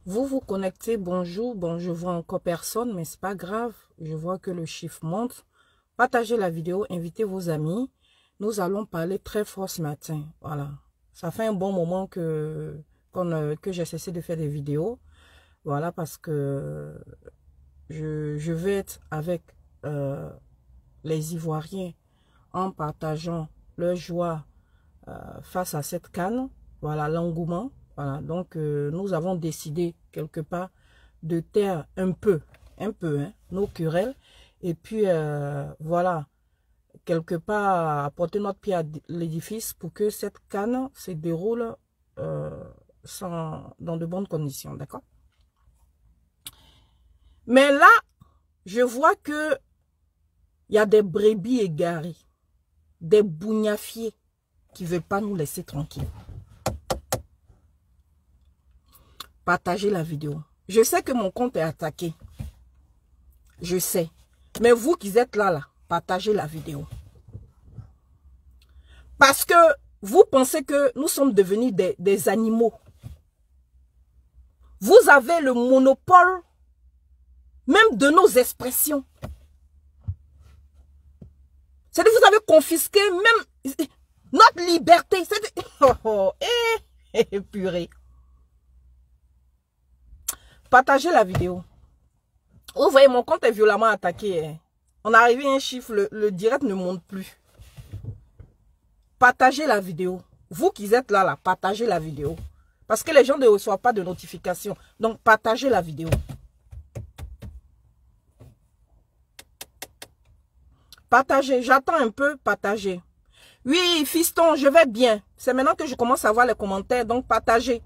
Vous vous connectez, bonjour. Bon, je vois encore personne, mais c'est pas grave. Je vois que le chiffre monte. Partagez la vidéo, invitez vos amis. Nous allons parler très fort ce matin. Voilà. Ça fait un bon moment que j'ai cessé de faire des vidéos. Voilà, parce que je vais être avec les Ivoiriens en partageant leur joie face à cette CAN. Voilà, l'engouement. Voilà, donc nous avons décidé quelque part de taire un peu hein, nos querelles. Et puis voilà, quelque part apporter notre pied à l'édifice pour que cette CAN se déroule dans de bonnes conditions, d'accord? Mais là, je vois que il y a des brebis égarées, des bougnafiers qui ne veulent pas nous laisser tranquilles. Partagez la vidéo. Je sais que mon compte est attaqué. Je sais. Mais vous qui êtes là, partagez la vidéo. Parce que vous pensez que nous sommes devenus des animaux. Vous avez le monopole même de nos expressions. C'est-à-dire que vous avez confisqué même notre liberté. Purée. Partagez la vidéo. Vous voyez, mon compte est violemment attaqué. Hein. On est arrivé à un chiffre, le direct ne monte plus. Partagez la vidéo. Vous qui êtes là, partagez la vidéo. Parce que les gens ne reçoivent pas de notification. Donc, partagez la vidéo. Partagez. J'attends un peu, partagez. Oui, fiston, je vais bien. C'est maintenant que je commence à voir les commentaires. Donc, partagez.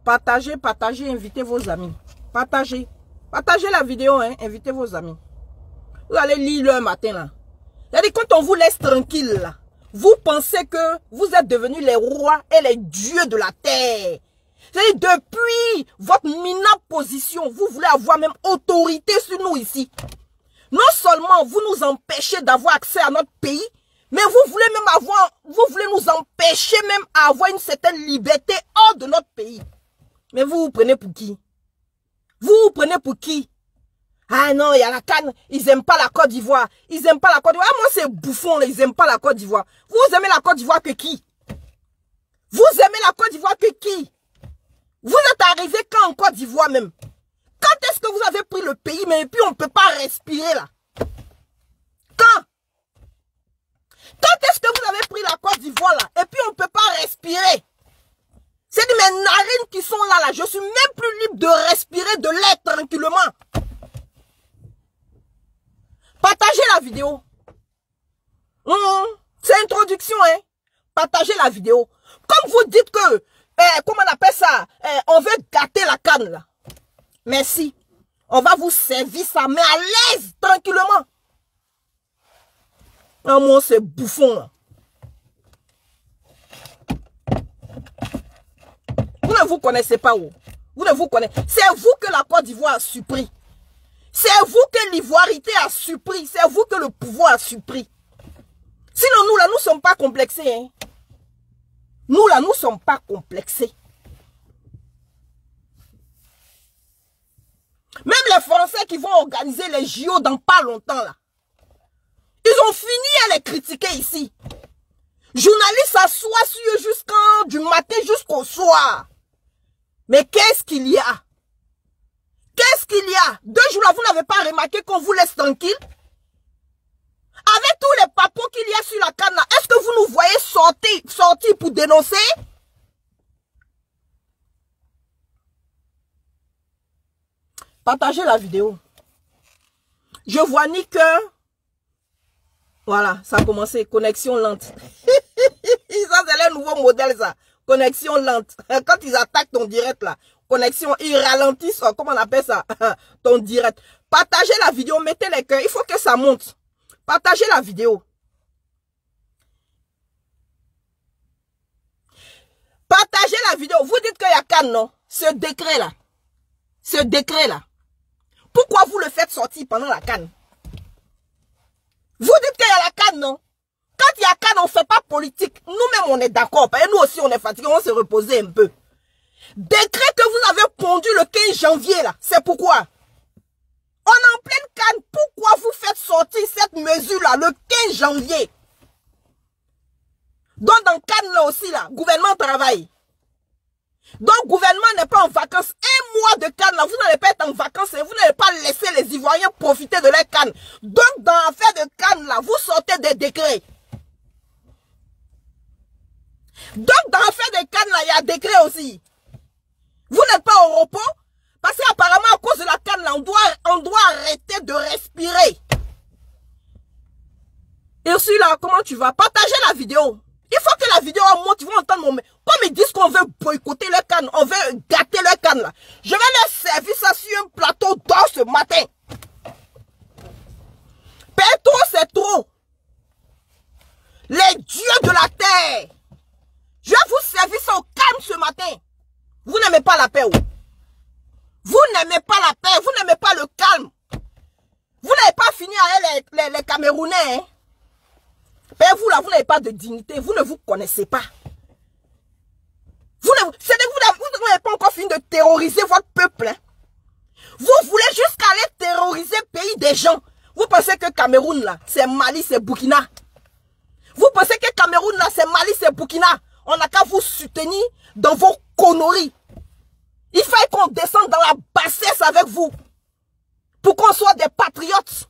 Partagez, partagez, invitez vos amis. Partagez. Partagez la vidéo, hein. Invitez vos amis. Vous allez lire le matin, là. C'est-à-dire, quand on vous laisse tranquille, là, vous pensez que vous êtes devenus les rois et les dieux de la terre. C'est-à-dire, depuis votre minable position, vous voulez avoir même autorité sur nous ici. Non seulement vous nous empêchez d'avoir accès à notre pays, mais vous voulez nous empêcher même à avoir une certaine liberté hors de notre pays. Mais vous vous prenez pour qui? Vous vous prenez pour qui? Ah non, il y a la CAN, ils n'aiment pas la Côte d'Ivoire. Ils n'aiment pas la Côte d'Ivoire. Ah, moi, c'est bouffon, ils n'aiment pas la Côte d'Ivoire. Vous aimez la Côte d'Ivoire que qui? Vous aimez la Côte d'Ivoire que qui? Vous êtes arrivé quand en Côte d'Ivoire même? Quand est-ce que vous avez pris le pays, mais puis on ne peut pas respirer là? Quand? Quand est-ce que vous avez pris la Côte d'Ivoire là, et puis on ne peut pas respirer? C'est de mes narines qui sont là, je suis même plus libre de respirer de l'air tranquillement. Partagez la vidéo. C'est introduction, hein. Partagez la vidéo. Comme vous dites que, comment on appelle ça, on veut gâter la CAN là. Merci. On va vous servir ça, mais à l'aise, tranquillement. Ah, moi, c'est bouffon là. Vous ne vous connaissez pas où? Vous ne vous connaissez. C'est vous que la Côte d'Ivoire a surpris. C'est vous que l'ivoirité a surpris. C'est vous que le pouvoir a surpris. Sinon, nous là, nous ne sommes pas complexés. Hein. Nous là, nous ne sommes pas complexés. Même les Français qui vont organiser les JO dans pas longtemps là. Ils ont fini à les critiquer ici. Journalistes s'assoient sur eux du matin jusqu'au soir. Mais qu'est-ce qu'il y a? Qu'est-ce qu'il y a? 2 jours là, vous n'avez pas remarqué qu'on vous laisse tranquille? Avec tous les papos qu'il y a sur la CAN là, est-ce que vous nous voyez sortir pour dénoncer? Partagez la vidéo. Je vois ni que... Voilà, ça a commencé. Connexion lente. Ça, c'est le nouveau modèle, ça. Connexion lente. Quand ils attaquent ton direct, là. Connexion, ils ralentissent. Comment on appelle ça? Ton direct. Partagez la vidéo. Mettez les cœurs. Il faut que ça monte. Partagez la vidéo. Partagez la vidéo. Vous dites qu'il y a CAN, non? Ce décret-là. Ce décret-là. Pourquoi vous le faites sortir pendant la CAN? Vous dites qu'il y a la CAN, non? Quand il y a CAN, on ne fait pas politique. Nous-mêmes, on est d'accord. Et nous aussi, on est fatigués. On se reposer un peu. Décret que vous avez pondu le 15 janvier, là. C'est pourquoi? On est en pleine canne. Pourquoi vous faites sortir cette mesure-là le 15 janvier? Donc, dans canne là aussi, là, gouvernement travaille. Donc, gouvernement n'est pas en vacances. Un mois de canne, là, vous n'allez pas être en vacances et vous n'allez pas laisser les Ivoiriens profiter de leur canne. Donc, dans l'affaire de canne, là, vous sortez des décrets. Donc, dans l'affaire de canne, là, il y a des décrets aussi. Vous n'êtes pas au repos? Parce qu'apparemment, à cause de la canne, là, on doit arrêter de respirer. Ursula, comment tu vas? Partagez la vidéo. Il faut que la vidéo monte, ils vont entendre mon... Comme ils disent qu'on veut boycotter leur canne, on veut gâter leur canne là. Je vais leur servir ça sur un plateau d'or ce matin. Père, trop c'est trop. Les dieux de la terre. Je vais vous servir ça au calme ce matin. Vous n'aimez pas la paix ou? Vous n'aimez pas la paix, vous n'aimez pas le calme. Vous n'avez pas fini avec les Camerounais, hein? Mais vous là, vous n'avez pas de dignité, vous ne vous connaissez pas. Vous n'avez pas encore fini de terroriser votre peuple. Hein? Vous voulez jusqu'à aller terroriser le pays des gens. Vous pensez que Cameroun là, c'est Mali, c'est Burkina. Vous pensez que Cameroun là, c'est Mali, c'est Burkina. On n'a qu'à vous soutenir dans vos conneries. Il faut qu'on descende dans la bassesse avec vous. Pour qu'on soit des patriotes.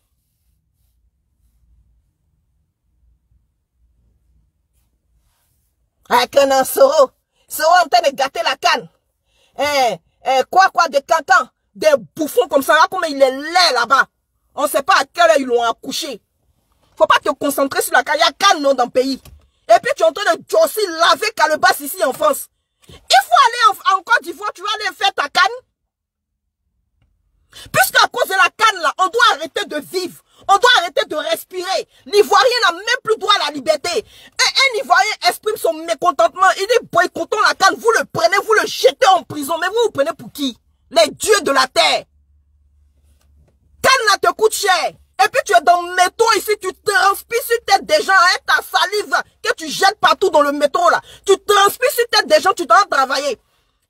Avec un Soro. Soro en train de gâter la canne. Des cancans. Des bouffons comme ça. Là, comme il est laid là-bas. On ne sait pas à quelle heure ils l'ont accouché. Faut pas te concentrer sur la canne. Il y a canne non dans le pays. Et puis tu es en train de aussi laver calebasse ici en France. Il faut aller en Côte d'Ivoire. Tu vas aller faire ta canne. Puisqu'à cause de la canne là, on doit arrêter de vivre. On doit arrêter de respirer. L'Ivoirien n'a même plus droit à la liberté. Et un Ivoirien exprime son mécontentement. Il dit boycottons la canne. Vous le prenez, vous le jetez en prison. Mais vous prenez pour qui? Les dieux de la terre. Canne là te coûte cher. Et puis tu es dans le métro ici, tu transpires sur tête des gens avec ta salive là, que tu jettes partout dans le métro là. Tu transpires sur tête des gens, tu dois travailler.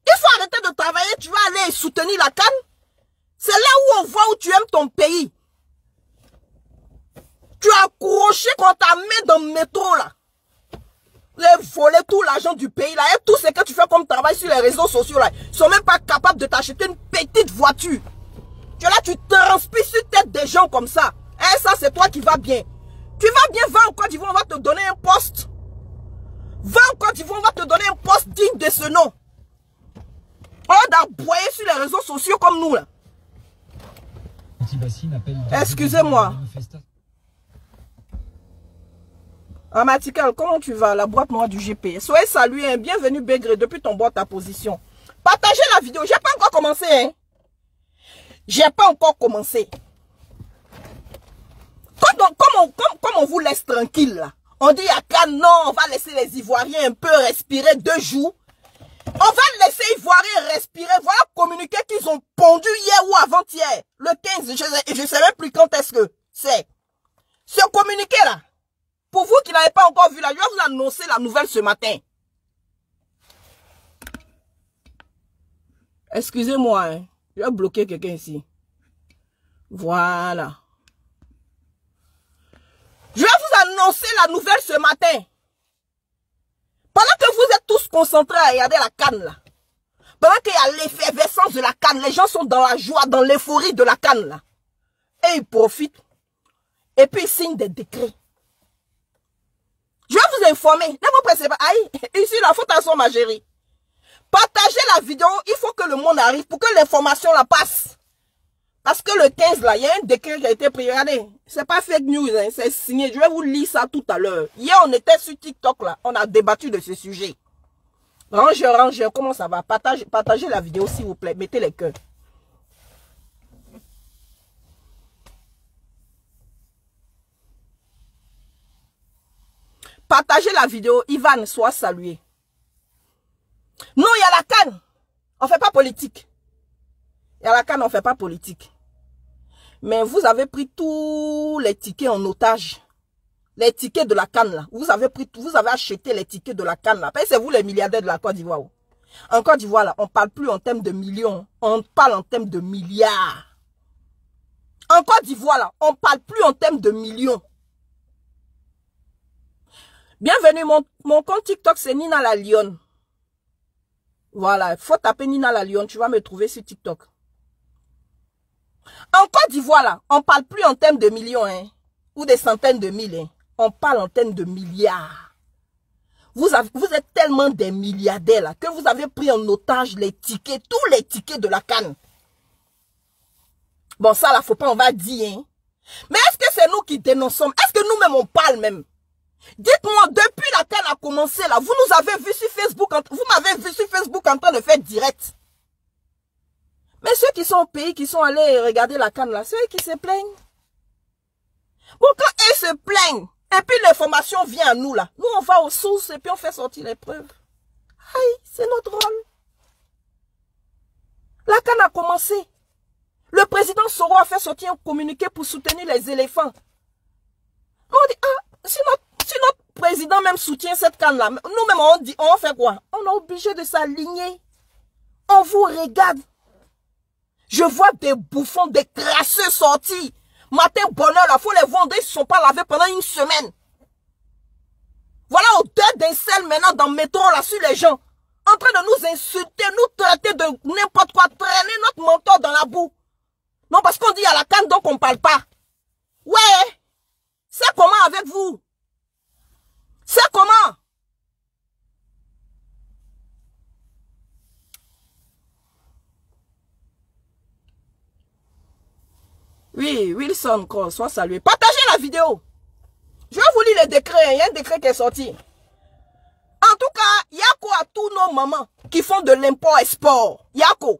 Il faut arrêter de travailler, tu vas aller soutenir la canne. C'est là où on voit où tu aimes ton pays. Tu as accroché quand ta main dans le métro là. Les voler tout l'argent du pays là. Et tout ce que tu fais comme travail sur les réseaux sociaux là. Ils sont même pas capables de t'acheter une petite voiture. Tu es là, tu transpires sur tête des gens comme ça. Et ça c'est toi qui vas bien. Tu vas bien, va en Côte d'Ivoire, on va te donner un poste. Va en Côte d'Ivoire, on va te donner un poste digne de ce nom. On va d'aboyer sur les réseaux sociaux comme nous là. Excusez-moi. Amatical, comment tu vas? La boîte noire du GP. Soyez salués, hein. Bienvenue Bégré, depuis ton bord ta position. Partagez la vidéo, j'ai pas encore commencé. Hein. J'ai pas encore commencé. Comme on vous laisse tranquille là. On dit à Cannes, non, on va laisser les Ivoiriens un peu respirer 2 jours. On va laisser les Ivoiriens respirer. Voilà communiqué qu'ils ont pondu hier ou avant-hier. Le 15, je ne sais même plus quand est-ce que c'est. Ce communiqué là. Pour vous qui n'avez pas encore vu là, je vais vous annoncer la nouvelle ce matin. Excusez-moi, hein. Je vais bloquer quelqu'un ici. Voilà. Je vais vous annoncer la nouvelle ce matin. Pendant que vous êtes tous concentrés à regarder la canne là. Pendant qu'il y a l'effervescence de la canne, les gens sont dans la joie, dans l'euphorie de la canne là. Et ils profitent. Et puis ils signent des décrets. Je vais vous informer. Ne vous pressez pas. Aïe, ici la faute à son ma chérie. Partagez la vidéo. Il faut que le monde arrive pour que l'information la passe. Parce que le 15 là, il y a un décret qui a été pris. Regardez, c'est pas fake news, hein, c'est signé. Je vais vous lire ça tout à l'heure. Hier, on était sur TikTok là. On a débattu de ce sujet. Rangez, comment ça va? Partagez la vidéo s'il vous plaît. Mettez les cœurs. Partagez la vidéo, Ivan, soit salué. Non, il y a la canne. On ne fait pas politique. Il y a la canne, on ne fait pas politique. Mais vous avez pris tous les tickets en otage. Les tickets de la canne là. Vous avez acheté les tickets de la canne là. C'est vous les milliardaires de la Côte d'Ivoire. En Côte d'Ivoire, là, on ne parle plus en termes de millions. On parle en termes de milliards. En Côte d'Ivoire, là, on ne parle plus en termes de millions. Bienvenue, mon compte TikTok, c'est Nina la Lionne. Voilà, il faut taper Nina la Lionne, tu vas me trouver sur TikTok. En Côte d'Ivoire, là, on ne parle plus en termes de millions, hein, ou des centaines de mille. Hein. On parle en termes de milliards. Vous êtes tellement des milliardaires là, que vous avez pris en otage les tickets, tous les tickets de la CAN. Bon, ça là, faut pas, on va dire. Hein. Mais est-ce que c'est nous qui dénonçons? Est-ce que nous-mêmes, on parle même? Dites-moi, depuis la CAN a commencé là, vous nous avez vu sur Facebook, vous m'avez vu sur Facebook en train de faire direct. Mais ceux qui sont au pays, qui sont allés regarder la CAN là, c'est eux qui se plaignent. Bon, quand ils se plaignent, et puis l'information vient à nous là, nous on va aux sources et puis on fait sortir les preuves. Aïe, c'est notre rôle. La CAN a commencé. Le président Soro a fait sortir un communiqué pour soutenir les éléphants. On dit, ah, si notre président même soutient cette CAN là, nous-mêmes on dit, on fait quoi? On est obligé de s'aligner. On vous regarde. Je vois des bouffons, des crasseux sortis. Matin bonheur, là, faut les vendre, ils ne sont pas lavés pendant une semaine. Voilà odeur d'incel maintenant dans le métro, là, sur les gens. En train de nous insulter, nous traiter de n'importe quoi, traîner notre mentor dans la boue. Non, parce qu'on dit à la CAN, donc on ne parle pas. Ouais, c'est comment avec vous? C'est comment? Oui, Wilson, sois salué. Partagez la vidéo. Je vais vous lire les décrets. Il y a un décret qui est sorti. En tout cas, il y a quoi à tous nos mamans qui font de l'import-export? Il y a quoi?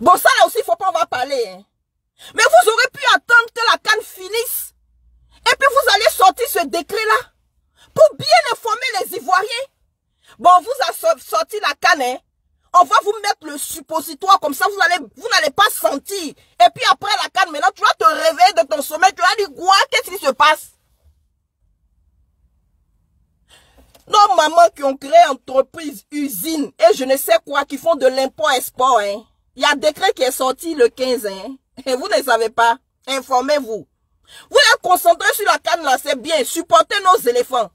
Bon, ça là aussi, il ne faut pas en va parler. Hein. Mais vous aurez pu attendre que la CAN finisse. Et puis vous allez sortir ce décret-là. Pour bien informer les Ivoiriens. Bon, vous avez sorti la CAN, hein. On va vous mettre le suppositoire comme ça, vous n'allez pas sentir. Et puis après la CAN, maintenant, tu vas te réveiller de ton sommeil, tu vas dire, quoi, qu'est-ce qui se passe? Nos mamans qui ont créé entreprise, usine, et je ne sais quoi, qui font de l'import-export, hein. Il y a un décret qui est sorti le 15, hein. Et vous ne savez pas. Informez-vous. Vous êtes concentrés sur la CAN, là, c'est bien. Supportez nos éléphants.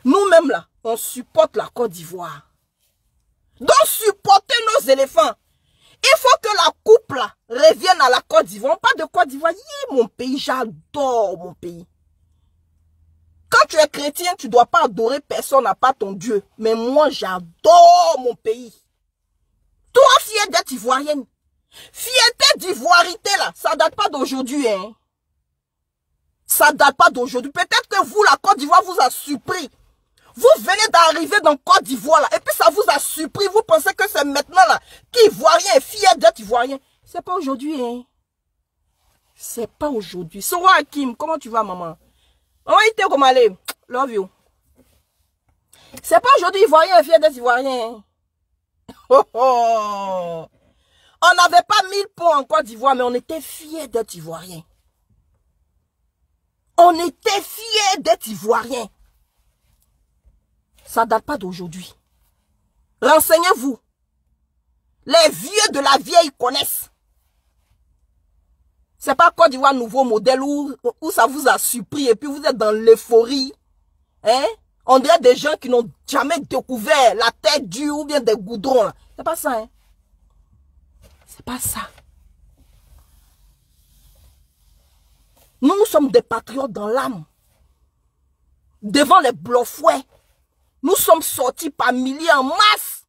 Nous-mêmes, là, on supporte la Côte d'Ivoire. Donc, supporter nos éléphants. Il faut que la coupe là revienne à la Côte d'Ivoire. Pas de Côte d'Ivoire. Mon pays, j'adore mon pays. Quand tu es chrétien, tu ne dois pas adorer personne à part ton Dieu. Mais moi, j'adore mon pays. Toi, fier d'être ivoirienne. Fierté d'ivoirité là, ça date pas d'aujourd'hui. Hein. Ça date pas d'aujourd'hui. Peut-être que vous, la Côte d'Ivoire, vous a surpris. Vous venez d'arriver dans Côte d'Ivoire là, et puis ça vous a surpris. Vous pensez que c'est maintenant là qu'Ivoirien est fier d'être Ivoirien. C'est pas aujourd'hui, hein. C'est pas aujourd'hui. Soro Hakim, comment tu vas, maman? Maman, il était comme aller. Love you. C'est pas aujourd'hui Ivoirien est fier d'être Ivoirien. Hein. Oh, oh. On n'avait pas 1000 ponts en Côte d'Ivoire, mais on était fiers d'être Ivoirien. On était fiers d'être Ivoirien. Ça ne date pas d'aujourd'hui. Renseignez-vous. Les vieux de la vieille connaissent. C'est pas Côte d'Ivoire nouveau modèle où ça vous a surpris et puis vous êtes dans l'euphorie. Hein? On dirait des gens qui n'ont jamais découvert la tête dure ou bien des goudrons. C'est pas ça. Hein? C'est pas ça. Nous sommes des patriotes dans l'âme. Devant les bluffouets. Nous sommes sortis par milliers en masse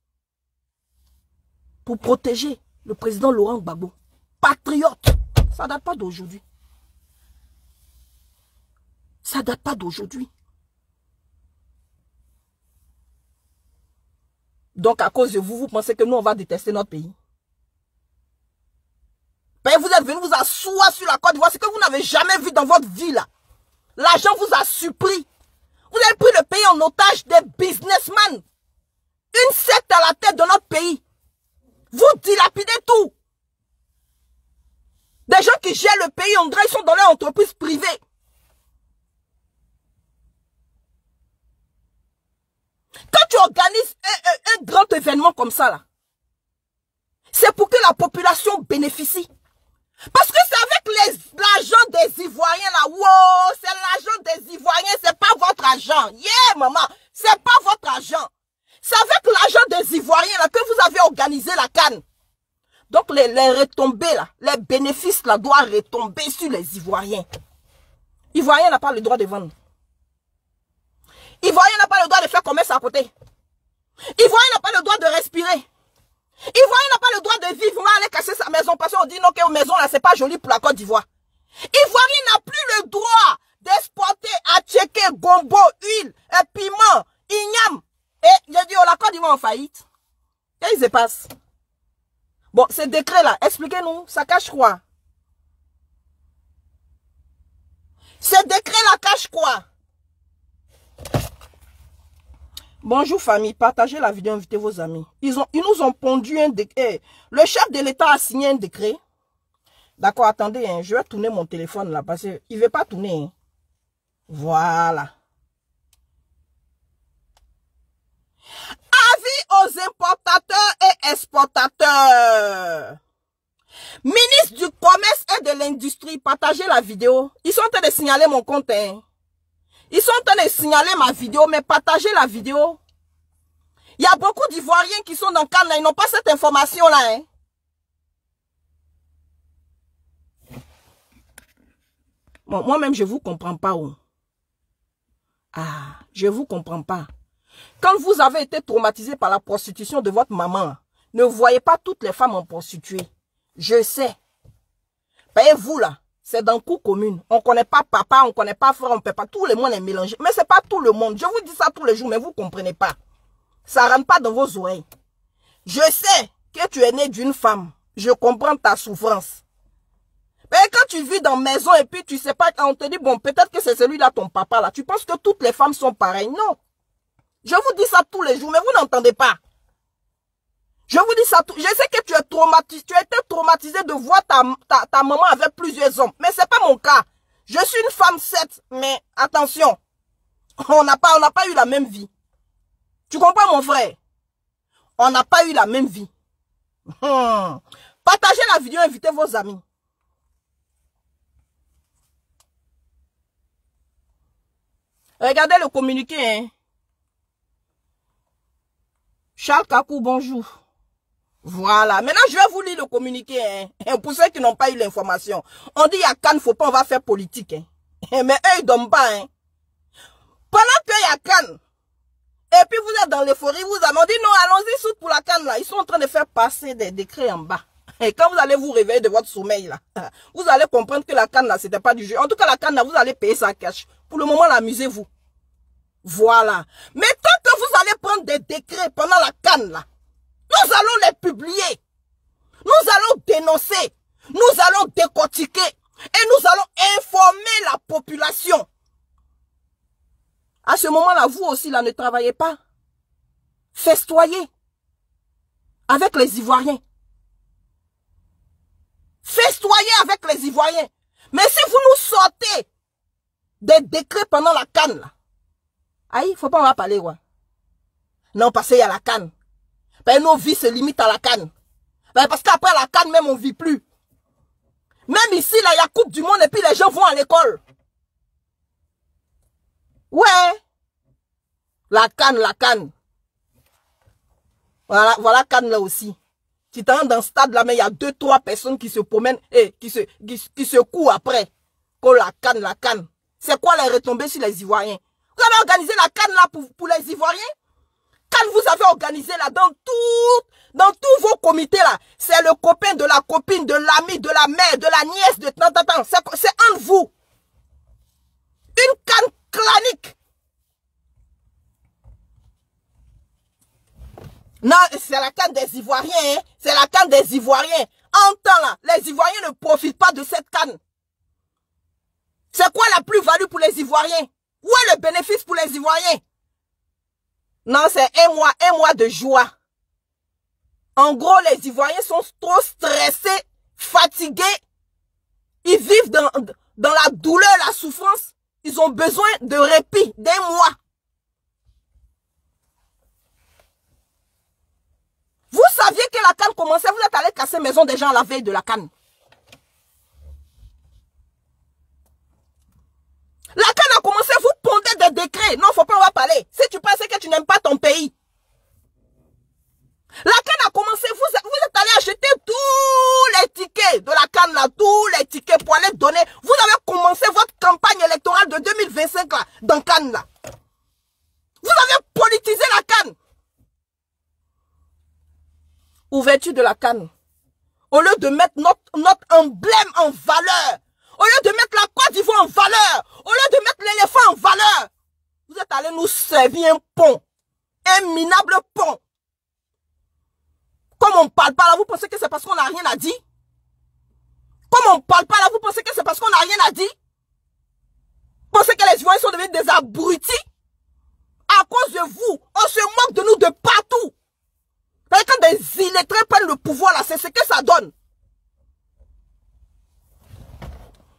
pour protéger le président Laurent Gbagbo. Patriote. Ça ne date pas d'aujourd'hui. Ça ne date pas d'aujourd'hui. Donc à cause de vous, vous pensez que nous on va détester notre pays? Ben, vous êtes venus vous asseoir sur la Côte d'Ivoire, ce que vous n'avez jamais vu dans votre vie là. L'argent vous a surpris. Vous avez pris le pays en otage des businessmen. Une secte à la tête de notre pays. Vous dilapidez tout. Des gens qui gèrent le pays, on dirait qu'ils sont dans leur entreprise privée. organise un grand événement comme ça, là, c'est pour que la population bénéficie. Parce que c'est avec l'argent des Ivoiriens, là, wow, c'est l'argent des Ivoiriens, c'est pas votre argent. Yeah, maman, c'est pas votre argent. C'est avec l'argent des Ivoiriens, là, que vous avez organisé la CAN. Donc, les retombées, là, les bénéfices, là, doivent retomber sur les Ivoiriens. Ivoirien n'a pas le droit de vendre. Ivoirien n'a pas le droit de faire commerce à côté. Ivoirien n'a pas le droit de respirer. Ivoirien n'a pas le droit de vivre. On va aller casser sa maison parce qu'on dit non, que maison là, c'est pas joli pour la Côte d'Ivoire. Ivoirien n'a plus le droit d'exporter à Tchéké, gombo, huile, piment, igname. Et j'ai dit, oh, la Côte d'Ivoire en faillite. Qu'est-ce qui se passe? Bon, ce décret-là, expliquez-nous, ça cache quoi? Ce décret-là cache quoi? Bonjour famille, partagez la vidéo, invitez vos amis. Ils nous ont pondu un décret. Le chef de l'État a signé un décret. D'accord, attendez, hein, je vais tourner mon téléphone là parce qu'il ne veut pas tourner. Hein. Voilà. Avis aux importateurs et exportateurs. Ministre du Commerce et de l'Industrie, partagez la vidéo. Ils sont en train de signaler mon compte. Hein. Ils sont en train de signaler ma vidéo, mais partagez la vidéo. Il y a beaucoup d'Ivoiriens qui sont dans Cannes, ils n'ont pas cette information-là. Hein. Bon, moi-même, je ne vous comprends pas. Oh. Ah, je ne vous comprends pas. Quand vous avez été traumatisé par la prostitution de votre maman, ne voyez pas toutes les femmes en prostituée. Je sais. Mais vous, là, c'est dans le coup commune. On ne connaît pas papa, on ne connaît pas frère, on ne peut pas. Tout le monde est mélangé. Mais ce n'est pas tout le monde. Je vous dis ça tous les jours, mais vous ne comprenez pas. Ça ne rentre pas dans vos oreilles. Je sais que tu es né d'une femme. Je comprends ta souffrance. Mais quand tu vis dans maison et puis tu sais pas, on te dit, bon, peut-être que c'est celui-là ton papa là. Tu penses que toutes les femmes sont pareilles. Non. Je vous dis ça tous les jours, mais vous n'entendez pas. Je vous dis ça tout. Je sais que tu es traumatisé. Tu as été traumatisé de voir ta maman avec plusieurs hommes. Mais c'est pas mon cas. Je suis une femme certes, mais attention. On n'a pas eu la même vie. Tu comprends mon frère? On n'a pas eu la même vie. Partagez la vidéo, invitez vos amis. Regardez le communiqué. Hein. Charles Kakou, bonjour. Voilà. Maintenant, je vais vous lire le communiqué. Hein. Pour ceux qui n'ont pas eu l'information. On dit, il y a Cannes, faut pas, on va faire politique. Hein. Mais eux, ils ne donnent pas. Hein. Pendant qu'il y a Cannes, et puis vous êtes dans l'euphorie, vous avez dit, non, allons-y, soute pour la Cannes, là. Ils sont en train de faire passer des décrets en bas. Et quand vous allez vous réveiller de votre sommeil, là, vous allez comprendre que la Cannes, là, c'était pas du jeu. En tout cas, la Cannes, là, vous allez payer ça cash. Pour le moment, amusez-vous. Voilà. Mais tant que vous allez prendre des décrets pendant la Cannes, là, nous allons les publier. Nous allons dénoncer. Nous allons décortiquer. Et nous allons informer la population. À ce moment-là, vous aussi, là, ne travaillez pas. Festoyez. Avec les Ivoiriens. Festoyez avec les Ivoiriens. Mais si vous nous sortez des décrets pendant la Cannes, là, aïe, faut pas en parler, ouais. Non, parce qu'il y a la Cannes. Ben, nos vies se limitent à la Cannes. Ben, parce qu'après la Cannes, même, on ne vit plus. Même ici, là, il y a Coupe du Monde et puis les gens vont à l'école. Ouais. La Cannes, la Cannes. Voilà Cannes là aussi. Tu t'en dans ce stade là, mais il y a 2-3 personnes qui se promènent et qui se courent après. Pour la Cannes. C'est quoi les retombées sur les Ivoiriens? Vous avez organisé la Cannes là pour les Ivoiriens? Quand vous avez organisé là dans tous vos comités là, c'est le copain de la copine, de l'ami, de la mère, de la nièce, de tant. C'est entre vous. Une Cannes clanique. Non, c'est la Cannes des Ivoiriens. Hein? C'est la Cannes des Ivoiriens. En temps là, les Ivoiriens ne profitent pas de cette Cannes. C'est quoi la plus-value pour les Ivoiriens? Où est le bénéfice pour les Ivoiriens? Non, c'est un mois de joie. En gros, les Ivoiriens sont trop stressés, fatigués. Ils vivent dans la douleur, la souffrance. Ils ont besoin de répit d'un mois. Vous saviez que la canne commençait, vous êtes allé casser maison des gens à la veille de la canne. La canne a commencé, vous pondez des décrets. Non, faut pas en parler. Si tu penses que tu n'aimes pas ton pays. La canne a commencé, vous êtes allé acheter tous les tickets de la canne là, tous les tickets pour aller donner. Vous avez commencé votre campagne électorale de 2025 là, dans canne là. Vous avez politisé la canne. Ouverture de la canne. Au lieu de mettre notre emblème en valeur, au lieu de mettre la Côte d'Ivoire en valeur, au lieu de mettre l'éléphant en valeur, vous êtes allé nous servir un pont, un minable pont. Comme on ne parle pas là, vous pensez que c'est parce qu'on n'a rien à dire? Comme on ne parle pas là, vous pensez que c'est parce qu'on n'a rien à dire? Vous pensez que les Ivoiriens sont devenus des abrutis? À cause de vous, on se moque de nous de partout. Quand des illettrés prennent le pouvoir là, c'est ce que ça donne.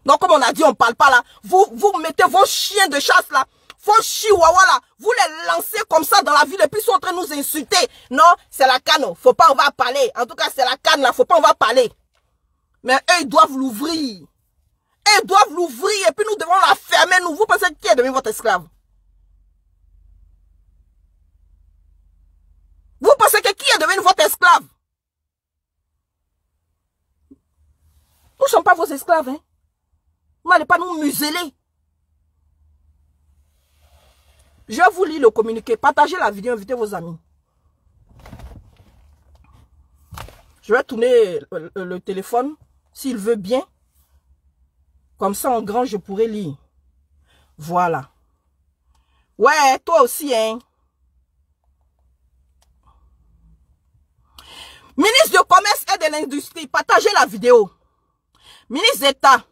Donc comme on a dit, on ne parle pas là. Vous mettez vos chiens de chasse là, vos chihuahuas là, vous les lancez comme ça dans la ville et puis ils sont en train de nous insulter. Non, c'est la canne, faut pas, on va parler. En tout cas, c'est la canne là, faut pas, on va parler. Mais eux, ils doivent l'ouvrir. Ils doivent l'ouvrir et puis nous devons la fermer. Nous, vous pensez qui est devenu votre esclave? Vous pensez que qui est devenu votre esclave? Nous ne sommes pas vos esclaves, hein. Vous n'allez pas nous museler. Je vous lis le communiqué. Partagez la vidéo, invitez vos amis. Je vais tourner le téléphone, s'il veut bien. Comme ça, en grand, je pourrais lire. Voilà. Ouais, toi aussi, hein. Ministre du Commerce et de l'Industrie, partagez la vidéo. Ministre d'État,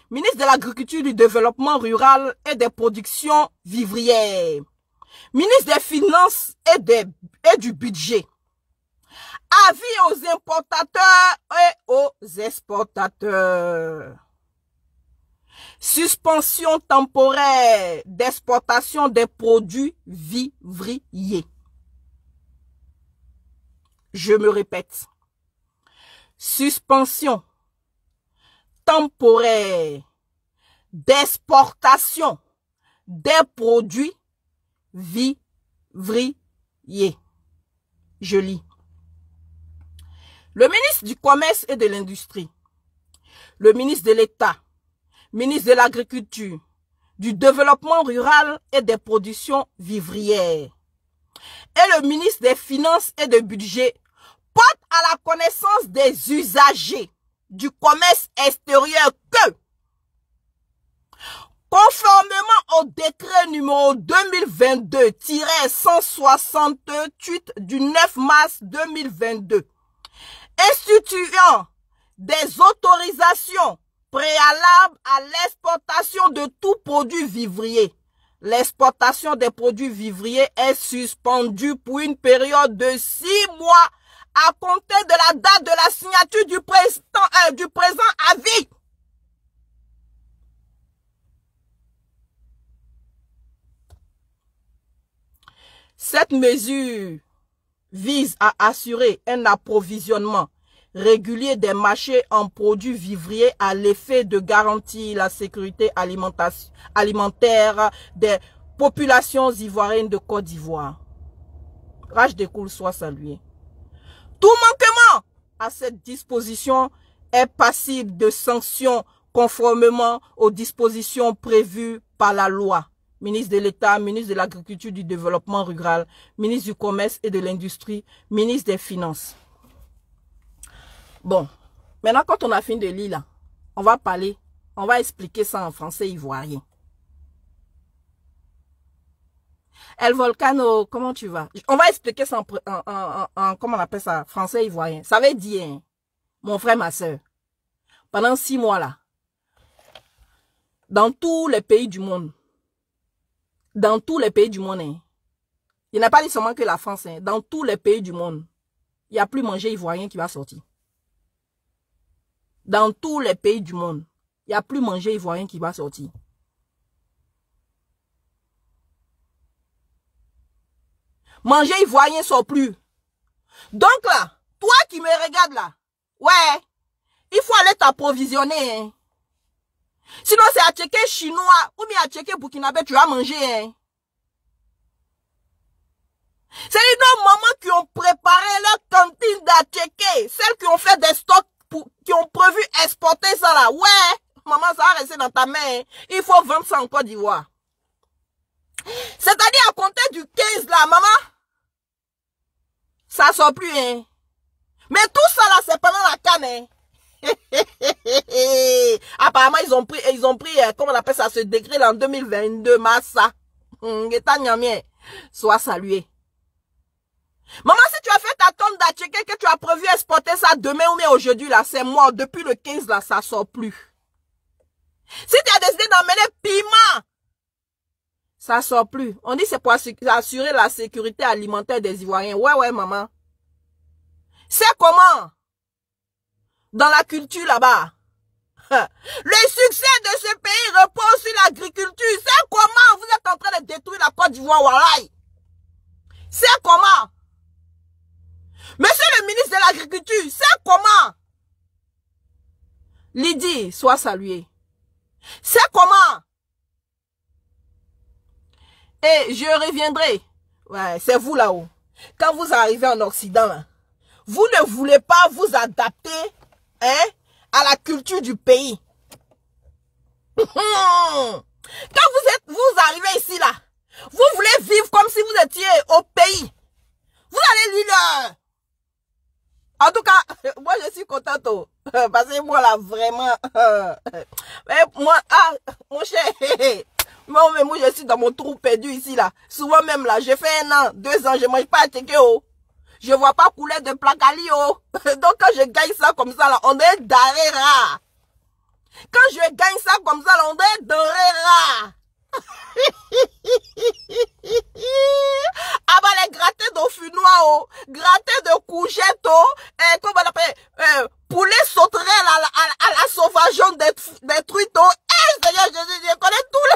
ministre de l'Agriculture, du Développement rural et des productions vivrières. Ministre des Finances et du Budget. Avis aux importateurs et aux exportateurs. Suspension temporaire d'exportation des produits vivriers. Je me répète. Suspension temporaire d'exportation des produits vivriers. Je lis. Le ministre du Commerce et de l'Industrie, le ministre de l'État, ministre de l'Agriculture, du Développement rural et des productions vivrières et le ministre des Finances et du Budget portent à la connaissance des usagers du commerce extérieur que, conformément au décret numéro 2022-168 du 9 mars 2022, instituant des autorisations préalables à l'exportation de tout produit vivrier. L'exportation des produits vivriers est suspendue pour une période de 6 mois à compter de la date de la signature du présent avis. Cette mesure vise à assurer un approvisionnement régulier des marchés en produits vivriers à l'effet de garantir la sécurité alimentaire des populations ivoiriennes de Côte d'Ivoire. Rage découle soit salué. Tout manquement à cette disposition est passible de sanctions conformément aux dispositions prévues par la loi. Ministre de l'État, ministre de l'Agriculture, du Développement rural, ministre du Commerce et de l'Industrie, ministre des Finances. Bon, maintenant quand on a fini de lire là, on va parler, on va expliquer ça en français ivoirien. El Volcano, comment tu vas? On va expliquer ça en comment on appelle ça, français ivoirien. Ça veut dire, hein, mon frère, ma soeur, pendant 6 mois là, dans tous les pays du monde, hein, il n'y a pas dit seulement que la France, hein, dans tous les pays du monde, il n'y a plus manger ivoirien qui va sortir. Dans tous les pays du monde, il n'y a plus manger ivoirien qui va sortir. Manger ivoirien sort plus. Donc là, toi qui me regardes là, ouais, il faut aller t'approvisionner. Hein. Sinon, c'est à checker chinois ou bien à checker burkinabé, tu vas manger. Hein. C'est nos mamans qui ont préparé leur cantine d'Atchéké. Celles qui ont fait des stocks, qui ont prévu exporter ça là. Ouais, maman, ça va rester dans ta main. Hein. Il faut vendre ça en Côte d'Ivoire. C'est-à-dire à compter du 15 là, maman. Ça sort plus, hein. Mais tout ça là, c'est pendant la canne, hein. Apparemment, ils ont pris, comment on appelle ça, ce décret là en 2022, massa. Sois salué. Maman, si tu as fait ta tonne d'Atchéké, que tu as prévu exporter ça demain ou bien aujourd'hui, là, c'est mort. Depuis le 15, là, ça sort plus. Si tu as décidé d'emmener piment, ça sort plus. On dit c'est pour assurer la sécurité alimentaire des Ivoiriens. Ouais, maman. C'est comment? Dans la culture là-bas. Le succès de ce pays repose sur l'agriculture. C'est comment? Vous êtes en train de détruire la Côte d'Ivoire, Walaï. C'est comment? Monsieur le ministre de l'Agriculture, c'est comment? Lydie, sois salué. C'est comment? Et je reviendrai. Ouais, c'est vous là-haut. Quand vous arrivez en Occident, là, vous ne voulez pas vous adapter hein, à la culture du pays. Quand vous arrivez ici, là, vous voulez vivre comme si vous étiez au pays. Vous allez lire. En tout cas, moi je suis contente parce que moi là vraiment moi mon cher moi je suis dans mon trou perdu ici là. Souvent même là, j'ai fait 1 an, 2 ans, je mange pas à Atchéké je vois pas couler de placali donc quand je gagne ça comme ça là, on est d'arrêt rare. Quand je gagne ça comme ça là, on est d'arrêt rare. Ah bah les grattés dauphinois grattés de courgettes comment on appelle poulet sauterelle à la sauvageon des truites Seigneur Jésus, je connais tout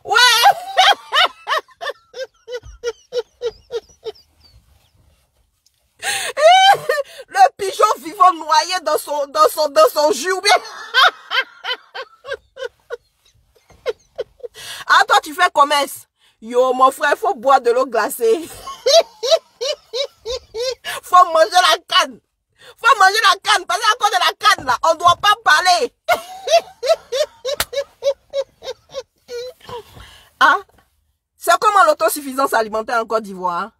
ouais. Le pigeon vivant noyé dans son jus ou bien. Ah, toi, tu fais commerce. Yo, mon frère, faut boire de l'eau glacée. Faut manger la canne. Faut manger la canne. Parce qu'à cause de la canne, là, on ne doit pas parler. Ah, c'est comment l'autosuffisance alimentaire en Côte d'Ivoire?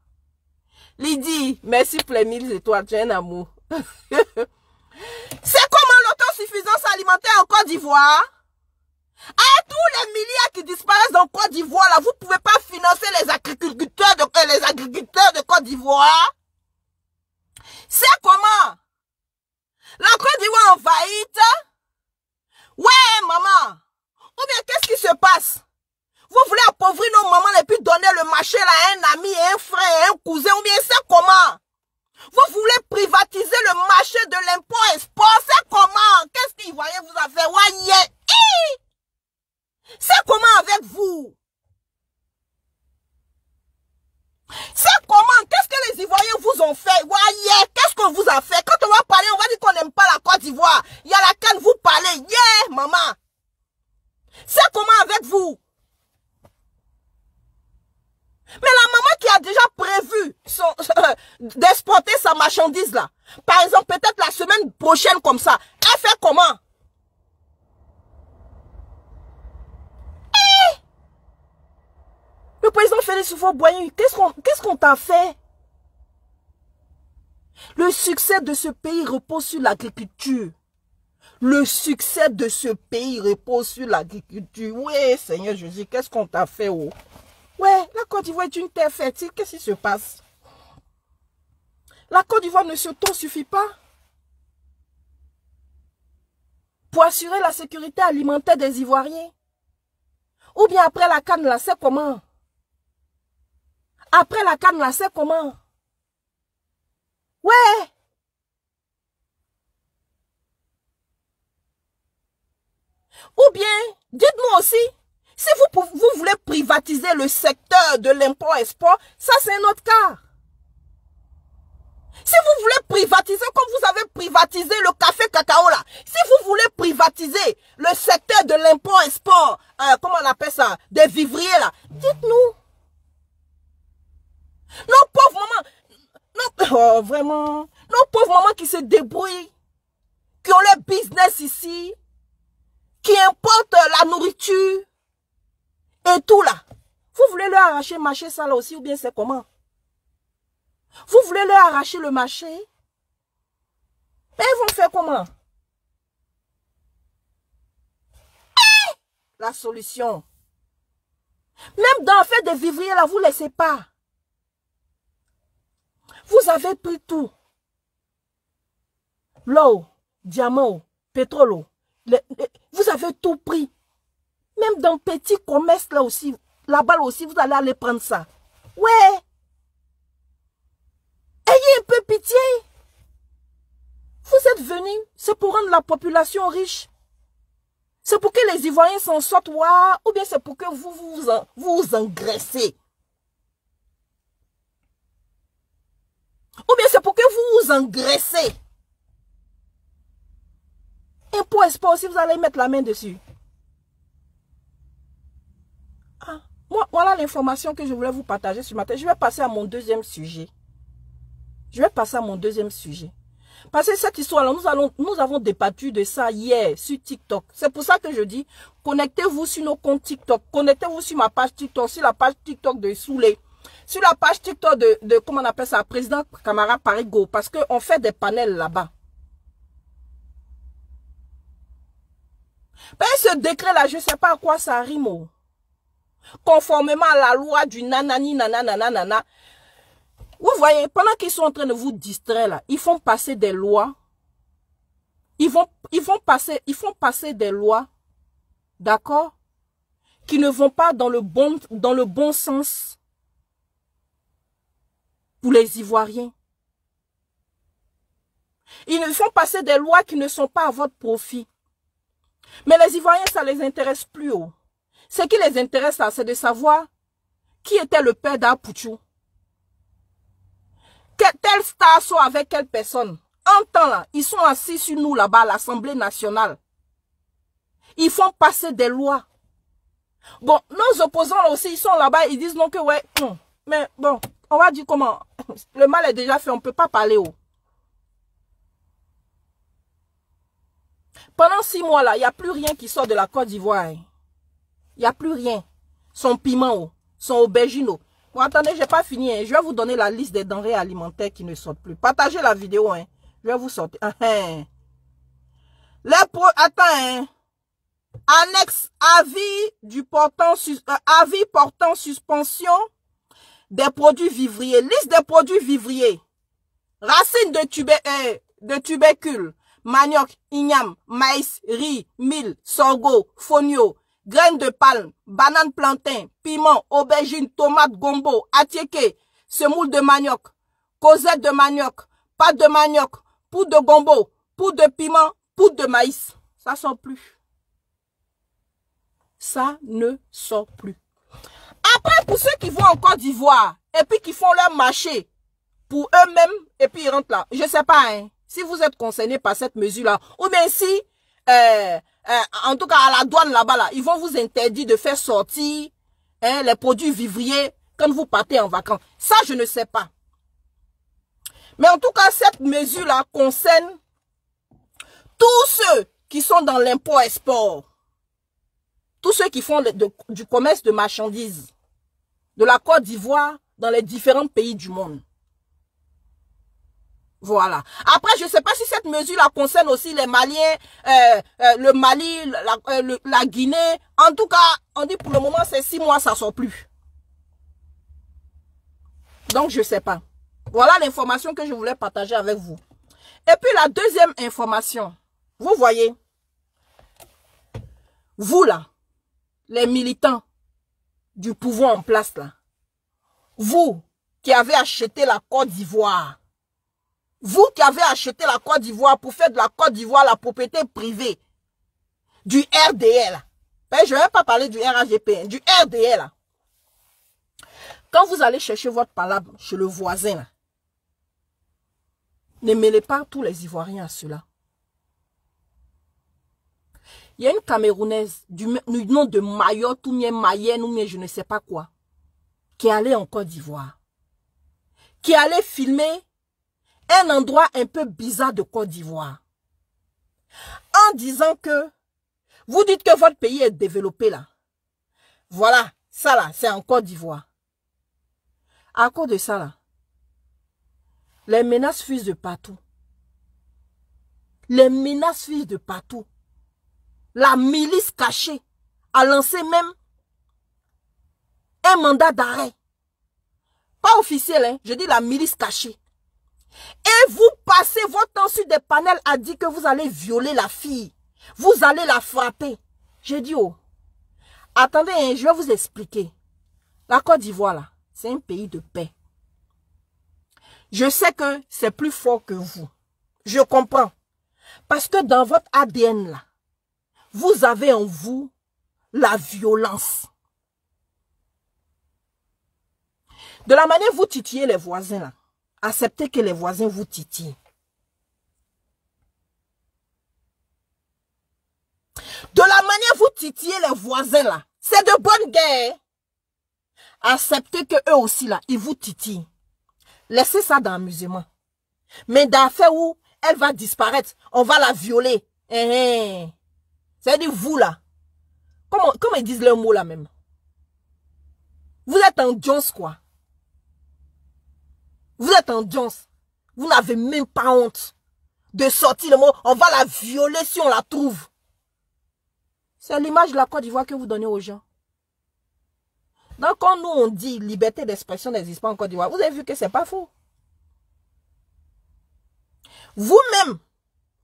Lydie, merci pour les 1000 étoiles, tu es un amour. C'est comment l'autosuffisance alimentaire en Côte d'Ivoire? Ah, tous les milliards qui disparaissent en Côte d'Ivoire, là, vous ne pouvez pas financer les agriculteurs de Côte d'Ivoire. C'est comment? La Côte d'Ivoire envahite? Ouais, maman. Ou bien, qu'est-ce qui se passe? Vous voulez appauvrir nos mamans et puis donner le marché là à un ami, un frère, un cousin, ou bien c'est comment? Vous voulez privatiser le marché de l'import-export, c'est comment? Qu'est-ce qu'ils voyaient vous a fait? Ouais, c'est comment avec vous? C'est comment? Qu'est-ce que les Ivoiriens vous ont fait? Ouais, qu'est-ce qu'on vous a fait? Quand on va parler, on va dire qu'on n'aime pas la Côte d'Ivoire. Il y a laquelle vous parlez. Maman. C'est comment avec vous? Mais la maman qui a déjà prévu d'exporter sa marchandise là, par exemple, peut-être la semaine prochaine comme ça, elle fait comment? Le président Félix Houphouët-Boigny, qu'est-ce qu'on t'a fait? Le succès de ce pays repose sur l'agriculture. Le succès de ce pays repose sur l'agriculture. Oui, Seigneur Jésus, qu'est-ce qu'on t'a fait? Ouais, la Côte d'Ivoire est une terre fertile. Qu'est-ce qui se passe? La Côte d'Ivoire ne s'auto-suffit pas pour assurer la sécurité alimentaire des Ivoiriens. Ou bien après la canne, là, c'est comment? Après la canne, là, c'est comment? Ouais. Ou bien, dites-nous aussi, Si vous voulez privatiser le secteur de l'import-export, ça c'est un autre cas. Si vous voulez privatiser, comme vous avez privatisé le café cacao là, si vous voulez privatiser le secteur de l'import-export, comment on appelle ça, des vivriers là, dites-nous. Nos pauvres mamans, vraiment, nos pauvres mamans qui se débrouillent, qui ont leur business ici, qui importent la nourriture et tout là. Vous voulez leur arracher le marché ça là aussi ou bien c'est comment? Vous voulez leur arracher le marché? Mais ils vont faire comment? La solution. Même dans le fait des vivriers là, vous ne laissez pas. Vous avez pris tout. L'eau, diamant, pétrole. Vous avez tout pris. Même dans le petit commerce là aussi, là-bas aussi, vous allez aller prendre ça. Ouais. Ayez un peu pitié. Vous êtes venus, c'est pour rendre la population riche. C'est pour que les Ivoiriens s'en sortent, ou bien c'est pour que vous engraissez. Ou bien c'est pour que vous vous engraissez. Impôt export aussi, vous allez mettre la main dessus. Ah, voilà l'information que je voulais vous partager ce matin. Je vais passer à mon deuxième sujet. Parce que cette histoire-là, nous avons débattu de ça hier sur TikTok. C'est pour ça que je dis, connectez-vous sur nos comptes TikTok. Connectez-vous sur ma page TikTok, sur la page TikTok de Soulé. Sur la page TikTok de comment on appelle ça, président Camara Parigo. Parce qu'on fait des panels là-bas. Ben, ce décret-là, je ne sais pas à quoi ça rime. Conformément à la loi du nanani nanana. Vous voyez, pendant qu'ils sont en train de vous distraire là, ils font passer des lois. Ils font passer des lois, d'accord, qui ne vont pas dans le bon sens pour les Ivoiriens. Ils ne font passer des lois qui ne sont pas à votre profit. Mais les Ivoiriens, ça les intéresse plus haut. Ce qui les intéresse là, c'est de savoir qui était le père d'Apouchou. Telle star soit avec quelle personne. En temps là, ils sont assis sur nous là-bas à l'Assemblée nationale. Ils font passer des lois. Bon, nos opposants là aussi, ils sont là-bas, ils disent non que ouais. Mais bon, on va dire comment. Le mal est déjà fait, on ne peut pas parler haut. Pendant 6 mois là, il n'y a plus rien qui sort de la Côte d'Ivoire. Il n'y a plus rien. Son piment, son aubergine. Bon, attendez, je n'ai pas fini. Je vais vous donner la liste des denrées alimentaires qui ne sortent plus. Partagez la vidéo. Je vais vous sortir. Annexe avis portant suspension des produits vivriers. Liste des produits vivriers. Racines de tubercules. Manioc, igname, maïs, riz, mil, sorgho, fonio. Graines de palme, banane plantain, piment, aubergine, tomate, gombo, atiéké, semoule de manioc, causette de manioc, pâte de manioc, poudre de gombo, poudre de piment, poudre de maïs. Ça sort plus. Ça ne sort plus. Après, pour ceux qui vont en Côte d'Ivoire et puis qui font leur marché pour eux-mêmes et puis ils rentrent là, je ne sais pas, si vous êtes concernés par cette mesure-là, ou bien si... en tout cas, à la douane là-bas, là, ils vont vous interdire de faire sortir les produits vivriers quand vous partez en vacances. Ça, je ne sais pas. Mais en tout cas, cette mesure-là concerne tous ceux qui sont dans l'import-export. Tous ceux qui font du commerce de marchandises de la Côte d'Ivoire dans les différents pays du monde. Voilà. Après, je ne sais pas si cette mesure-là concerne aussi les Maliens, le Mali, la Guinée. En tout cas, on dit pour le moment, c'est 6 mois, ça ne sort plus. Donc, je ne sais pas. Voilà l'information que je voulais partager avec vous. Et puis, la deuxième information. Vous voyez, vous là, les militants du pouvoir en place là, vous qui avez acheté la Côte d'Ivoire, vous qui avez acheté la Côte d'Ivoire pour faire de la Côte d'Ivoire la propriété privée du RDL, Ben, je ne vais pas parler du RAGP, du RDL. Là. Quand vous allez chercher votre palabre chez le voisin, là, ne mêlez pas tous les Ivoiriens à cela. Il y a une Camerounaise du nom de Mayotte ou bien Mayenne ou bien je ne sais pas quoi, qui est allée en Côte d'Ivoire, qui est allée filmer un endroit un peu bizarre de Côte d'Ivoire, en disant que vous dites que votre pays est développé là. Voilà, ça là, c'est en Côte d'Ivoire. À cause de ça là, les menaces fusent de partout. Les menaces fusent de partout. La milice cachée a lancé même un mandat d'arrêt. Pas officiel, hein, je dis la milice cachée. Et vous passez votre temps sur des panels à dire que vous allez violer la fille. Vous allez la frapper. J'ai dit, oh, attendez, hein, je vais vous expliquer. La Côte d'Ivoire, là, c'est un pays de paix. Je sais que c'est plus fort que vous. Je comprends. Parce que dans votre ADN, là, vous avez en vous la violence. De la manière vous titillez les voisins, là, acceptez que les voisins vous titillent. De la manière vous titillez les voisins, là, c'est de bonne guerre. Acceptez que eux aussi, là, ils vous titillent. Laissez ça dans l'amusement. Mais dans l'affaire où elle va disparaître, on va la violer. C'est-à-dire vous, là. Comment ils disent le mot, là, même? Vous êtes en Jones, quoi. Vous êtes en Jones. Vous n'avez même pas honte de sortir le mot. On va la violer si on la trouve. C'est l'image de la Côte d'Ivoire que vous donnez aux gens. Donc, quand nous, on dit liberté d'expression n'existe pas en Côte d'Ivoire, vous avez vu que c'est pas faux. Vous-même,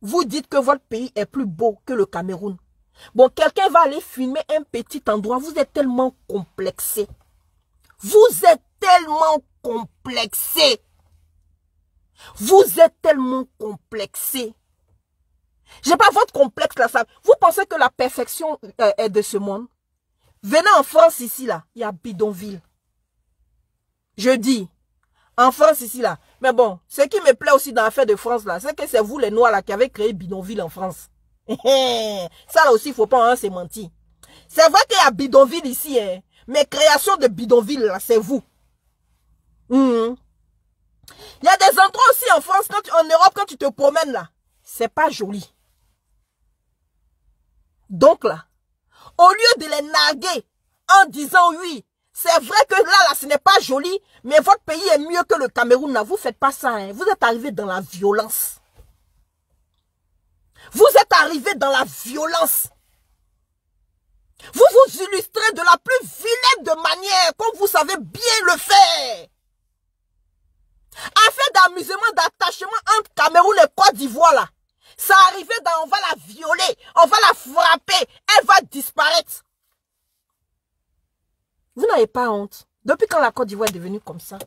vous dites que votre pays est plus beau que le Cameroun. Bon, quelqu'un va aller filmer un petit endroit. Vous êtes tellement complexé. Vous êtes tellement complexé. Vous êtes tellement complexé. J'ai pas votre complexe là. Ça. Vous pensez que la perfection est de ce monde? Venez en France ici là. Il y a bidonville. Je dis. En France ici là. Mais bon, ce qui me plaît aussi dans l'affaire de France là, c'est que c'est vous les Noirs là qui avez créé bidonville en France. Ça là aussi, il faut pas hein, se mentir. C'est vrai qu'il y a bidonville ici, hein, mais création de bidonville là, c'est vous. Il y a des endroits aussi en France, en Europe, quand tu te promènes là, c'est pas joli. Donc là, au lieu de les narguer en disant oui, c'est vrai que là, ce n'est pas joli, mais votre pays est mieux que le Cameroun. Là, vous ne faites pas ça. Hein. Vous êtes arrivé dans la violence. Vous êtes arrivé dans la violence. Vous vous illustrez de la plus vilaine de manière, comme vous savez bien le faire. Affaire d'amusement, d'attachement entre Cameroun et Côte d'Ivoire, là. Ça arrivait dans on va la violer, on va la frapper, elle va disparaître. Vous n'avez pas honte. Depuis quand la Côte d'Ivoire est devenue comme ça?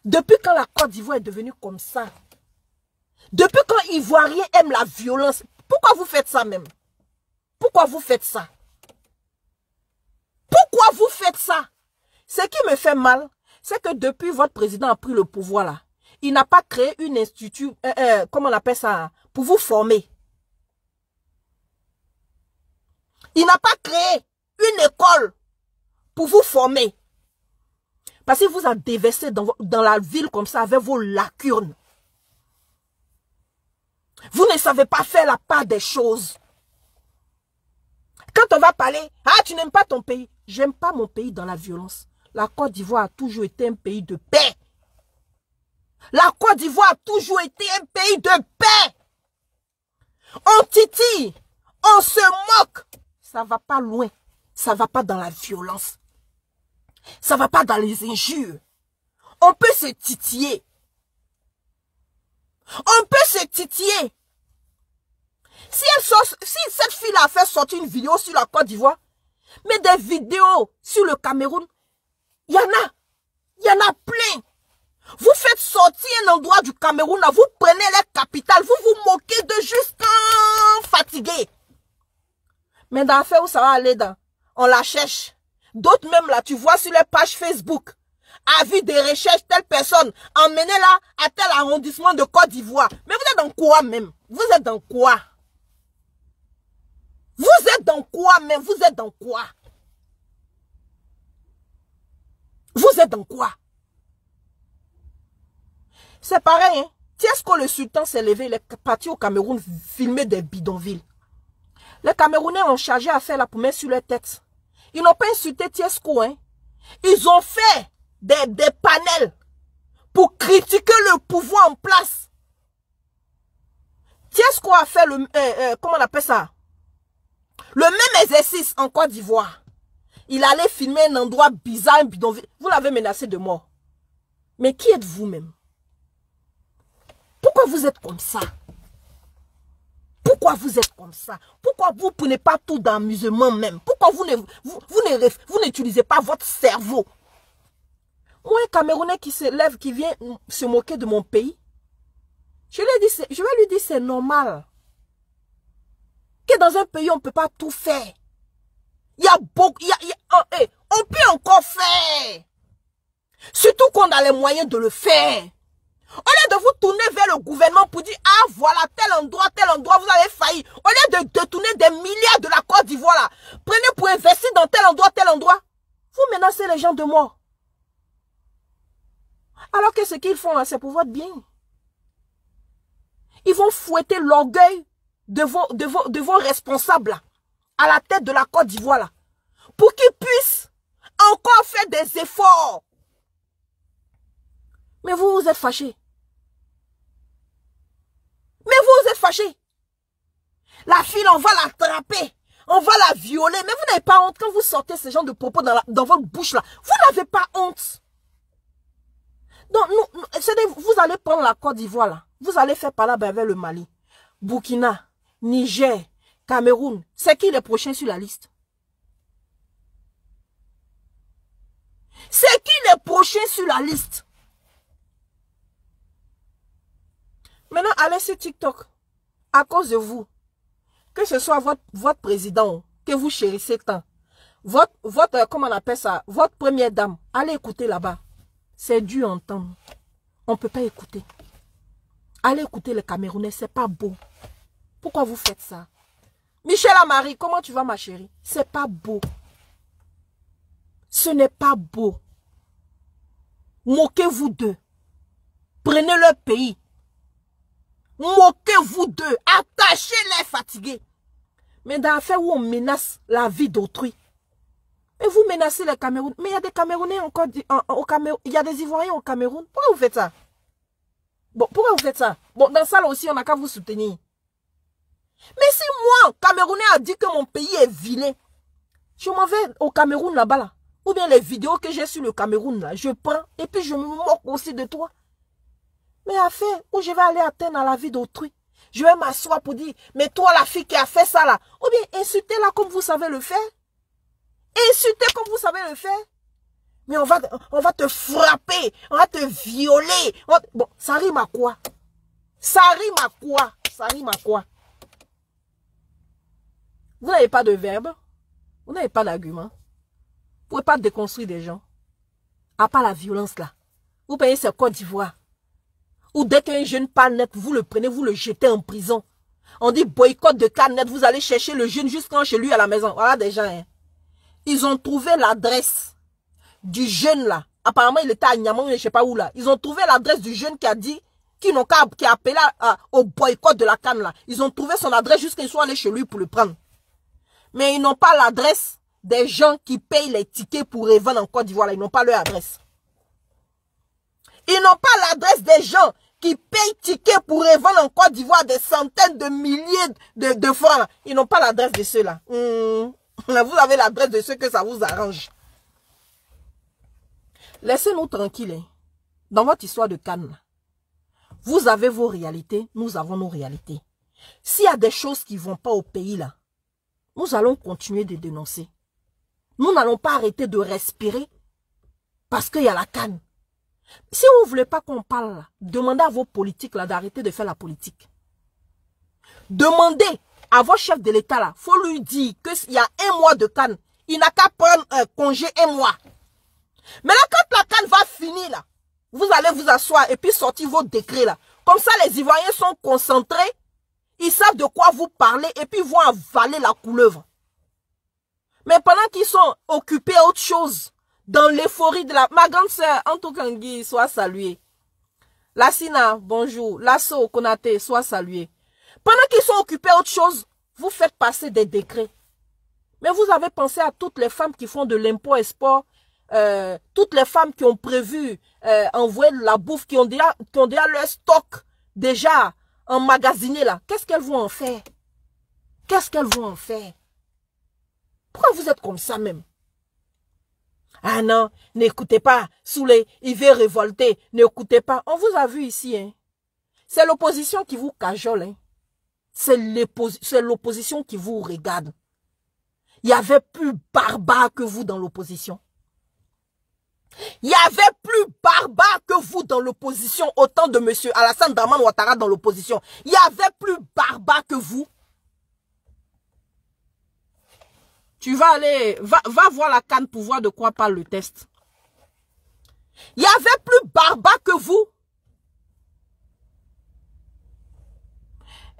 Depuis quand la Côte d'Ivoire est devenue comme ça? Depuis quand Ivoiriens aiment la violence? Pourquoi vous faites ça même? Pourquoi vous faites ça? Pourquoi vous faites ça? Ce qui me fait mal, c'est que depuis votre président a pris le pouvoir là, il n'a pas créé une institut, comment on appelle ça, pour vous former. Il n'a pas créé une école pour vous former. Parce qu'il vous a déversé dans la ville comme ça avec vos lacunes. Vous ne savez pas faire la part des choses. Quand on va parler, ah tu n'aimes pas ton pays. J'aime pas mon pays dans la violence. La Côte d'Ivoire a toujours été un pays de paix. La Côte d'Ivoire a toujours été un pays de paix. On titille, on se moque. Ça va pas loin. Ça va pas dans la violence. Ça va pas dans les injures. On peut se titiller. On peut se titiller. Si cette fille-là a fait sortir une vidéo sur la Côte d'Ivoire, mais des vidéos sur le Cameroun, il y en a plein. Vous faites sortir un endroit du Cameroun, là, vous prenez les capitales, vous vous moquez de juste fatigués. Mais dans l'affaire où ça va aller dans, on la cherche. D'autres même là, tu vois sur les pages Facebook, avis des recherches, telle personne, emmenez là à tel arrondissement de Côte d'Ivoire. Mais vous êtes dans quoi même? Vous êtes dans quoi? Vous êtes dans quoi même? Vous êtes dans quoi? Vous êtes dans quoi? C'est pareil, hein. Tiesco le sultan s'est levé, il est parti au Cameroun filmer des bidonvilles. Les Camerounais ont chargé à faire la pour mettre sur leur tête. Ils n'ont pas insulté Tiesco, hein. Ils ont fait des panels pour critiquer le pouvoir en place. Tiesco a fait le, comment on appelle ça? Le même exercice en Côte d'Ivoire. Il allait filmer un endroit bizarre, un bidonville. Vous l'avez menacé de mort. Mais qui êtes vous-même? Pourquoi vous êtes comme ça? Pourquoi vous êtes comme ça? Pourquoi vous ne prenez pas tout d'amusement même? Pourquoi vous n'utilisez pas votre cerveau? Moi, un Camerounais qui se lève, qui vient se moquer de mon pays, je vais lui dire c'est normal. Que dans un pays, on ne peut pas tout faire. Il y a beaucoup, on peut encore faire. Surtout qu'on a les moyens de le faire. Au lieu de vous tourner vers le gouvernement pour dire, ah voilà, tel endroit, vous avez failli. Au lieu de tourner des milliards de la Côte d'Ivoire là, prenez pour investir dans tel endroit. Vous menacez les gens de mort. Alors que ce qu'ils font là, c'est pour votre bien. Ils vont fouetter l'orgueil de vos responsables là, à la tête de la Côte d'Ivoire là, pour qu'ils puissent encore faire des efforts. Mais vous êtes fâchés. Mais vous êtes fâchés. La fille, on va l'attraper. On va la violer. Mais vous n'avez pas honte quand vous sortez ce genre de propos dans votre bouche là. Vous n'avez pas honte. Donc, vous allez prendre la Côte d'Ivoire là. Vous allez faire par là avec le Mali, Burkina, Niger, Cameroun. C'est qui les prochains sur la liste? C'est qui les prochains sur la liste? Maintenant, allez sur TikTok. À cause de vous. Que ce soit votre président que vous chérissez tant. Comment on appelle ça? Votre première dame. Allez écouter là-bas. C'est dur à entendre. On ne peut pas écouter. Allez écouter les Camerounais. C'est pas beau. Pourquoi vous faites ça? Michel Amari, comment tu vas ma chérie? C'est pas beau. Ce n'est pas beau. Moquez-vous d'eux. Prenez leur pays. Moquez-vous d'eux. Attachez-les fatigués. Mais dans l'affaire où on menace la vie d'autrui, et vous menacez les Camerounais. Mais il y a des Camerounais encore au Cameroun. Il y a des Ivoiriens au Cameroun. Pourquoi vous faites ça? Bon, pourquoi vous faites ça? Bon, dans ça là aussi, on n'a qu'à vous soutenir. Mais si moi, Camerounais, a dit que mon pays est vilain, je m'en vais au Cameroun là-bas là. Ou bien les vidéos que j'ai sur le Cameroun là, je prends et puis je me moque aussi de toi. Mais à faire où je vais aller atteindre à la vie d'autrui. Je vais m'asseoir pour dire, mais toi la fille qui a fait ça là, ou bien insultez-la comme vous savez le faire. Insultez comme vous savez le faire. Mais on va te frapper, on va te violer. Bon, ça rime à quoi? Ça rime à quoi? Ça rime à quoi? Vous n'avez pas de verbe, vous n'avez pas d'argument. Vous ne pouvez pas déconstruire des gens. À part la violence là. Vous payez ce Côte d'Ivoire. Ou dès qu'un jeune parle net, vous le prenez, vous le jetez en prison. On dit boycott de cas net, vous allez chercher le jeune jusqu'en chez lui à la maison. Voilà des gens. Hein. Ils ont trouvé l'adresse du jeune là. Apparemment, il était à Niamey, je ne sais pas où là. Ils ont trouvé l'adresse du jeune qui a dit, qui a appelé au boycott de la canne là. Ils ont trouvé son adresse jusqu'à qu'ils soient allés chez lui pour le prendre. Mais ils n'ont pas l'adresse des gens qui payent les tickets pour revendre en Côte d'Ivoire là. Ils n'ont pas leur adresse. Ils n'ont pas l'adresse des gens qui payent tickets pour revendre en Côte d'Ivoire des centaines de milliers de francs. Ils n'ont pas l'adresse de ceux-là. Vous avez l'adresse de ceux que ça vous arrange. Laissez-nous tranquilles. Hein. Dans votre histoire de Cannes, vous avez vos réalités, nous avons nos réalités. S'il y a des choses qui ne vont pas au pays là, nous allons continuer de dénoncer. Nous n'allons pas arrêter de respirer parce qu'il y a la Cannes. Si vous ne voulez pas qu'on parle, demandez à vos politiques d'arrêter de faire la politique. Demandez à votre chef de l'État là, faut lui dire qu'il y a 1 mois de CAN. Il n'a qu'à prendre un congé 1 mois. Maintenant, quand la CAN va finir là, vous allez vous asseoir et puis sortir vos décrets là. Comme ça, les Ivoiriens sont concentrés. Ils savent de quoi vous parlez et puis vont avaler la couleuvre. Mais pendant qu'ils sont occupés à autre chose, dans l'euphorie de la... Ma grande sœur, Antokangi, soit saluée. Lassina, bonjour. Lasso, Konate, soit saluée. Pendant qu'ils sont occupés à autre chose, vous faites passer des décrets. Mais vous avez pensé à toutes les femmes qui font de l'import-export, toutes les femmes qui ont prévu envoyer de la bouffe, qui ont déjà leur stock déjà emmagasiné là. Qu'est-ce qu'elles vont en faire? Qu'est-ce qu'elles vont en faire? Pourquoi vous êtes comme ça même? Ah non, n'écoutez pas, Soulé, il veut révolter, n'écoutez pas. On vous a vu ici, hein. C'est l'opposition qui vous cajole, hein. C'est l'opposition qui vous regarde. Il y avait plus barbare que vous dans l'opposition. Il y avait plus barbare que vous dans l'opposition, au temps de monsieur Alassane Dramane Ouattara dans l'opposition. Il y avait plus barbare que vous. Tu vas aller, va voir la CAN pour voir de quoi parle le test. Il y avait plus barbare que vous.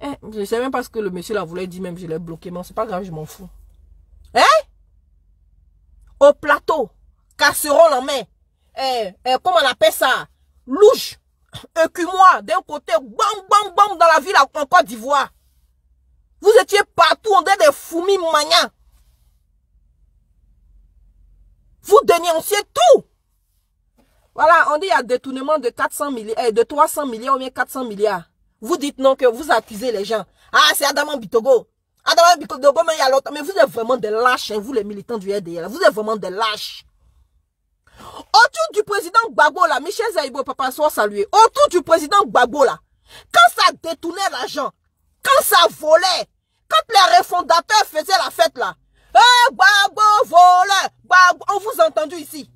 Je ne sais même pas ce que le monsieur là voulait dire, même je l'ai bloqué, mais c'est pas grave, je m'en fous. Hein? Au plateau, casserole en main, comment on appelle ça? Louche, écumoire, d'un côté, bam, bam, bam, dans la ville en Côte d'Ivoire. Vous étiez partout, on était des foumis magnans. Vous dénonciez tout. Voilà, on dit il y a détournement de 400 milliards, de 300 milliards ou bien 400 milliards. Vous dites non, que vous accusez les gens. Ah, c'est Adama Bitogo. Adama Bitogo, mais il y a l'autre. Mais vous êtes vraiment des lâches, hein, vous les militants du RDL. Vous êtes vraiment des lâches. Autour du président Gbagbo là, Michel Zaïbo, papa, soit salué. Autour du président Gbagbo là, quand ça détournait l'argent, quand ça volait, quand les refondateurs faisaient la fête là, Gbagbo voleur, Gbagbo, on vous a entendu ici.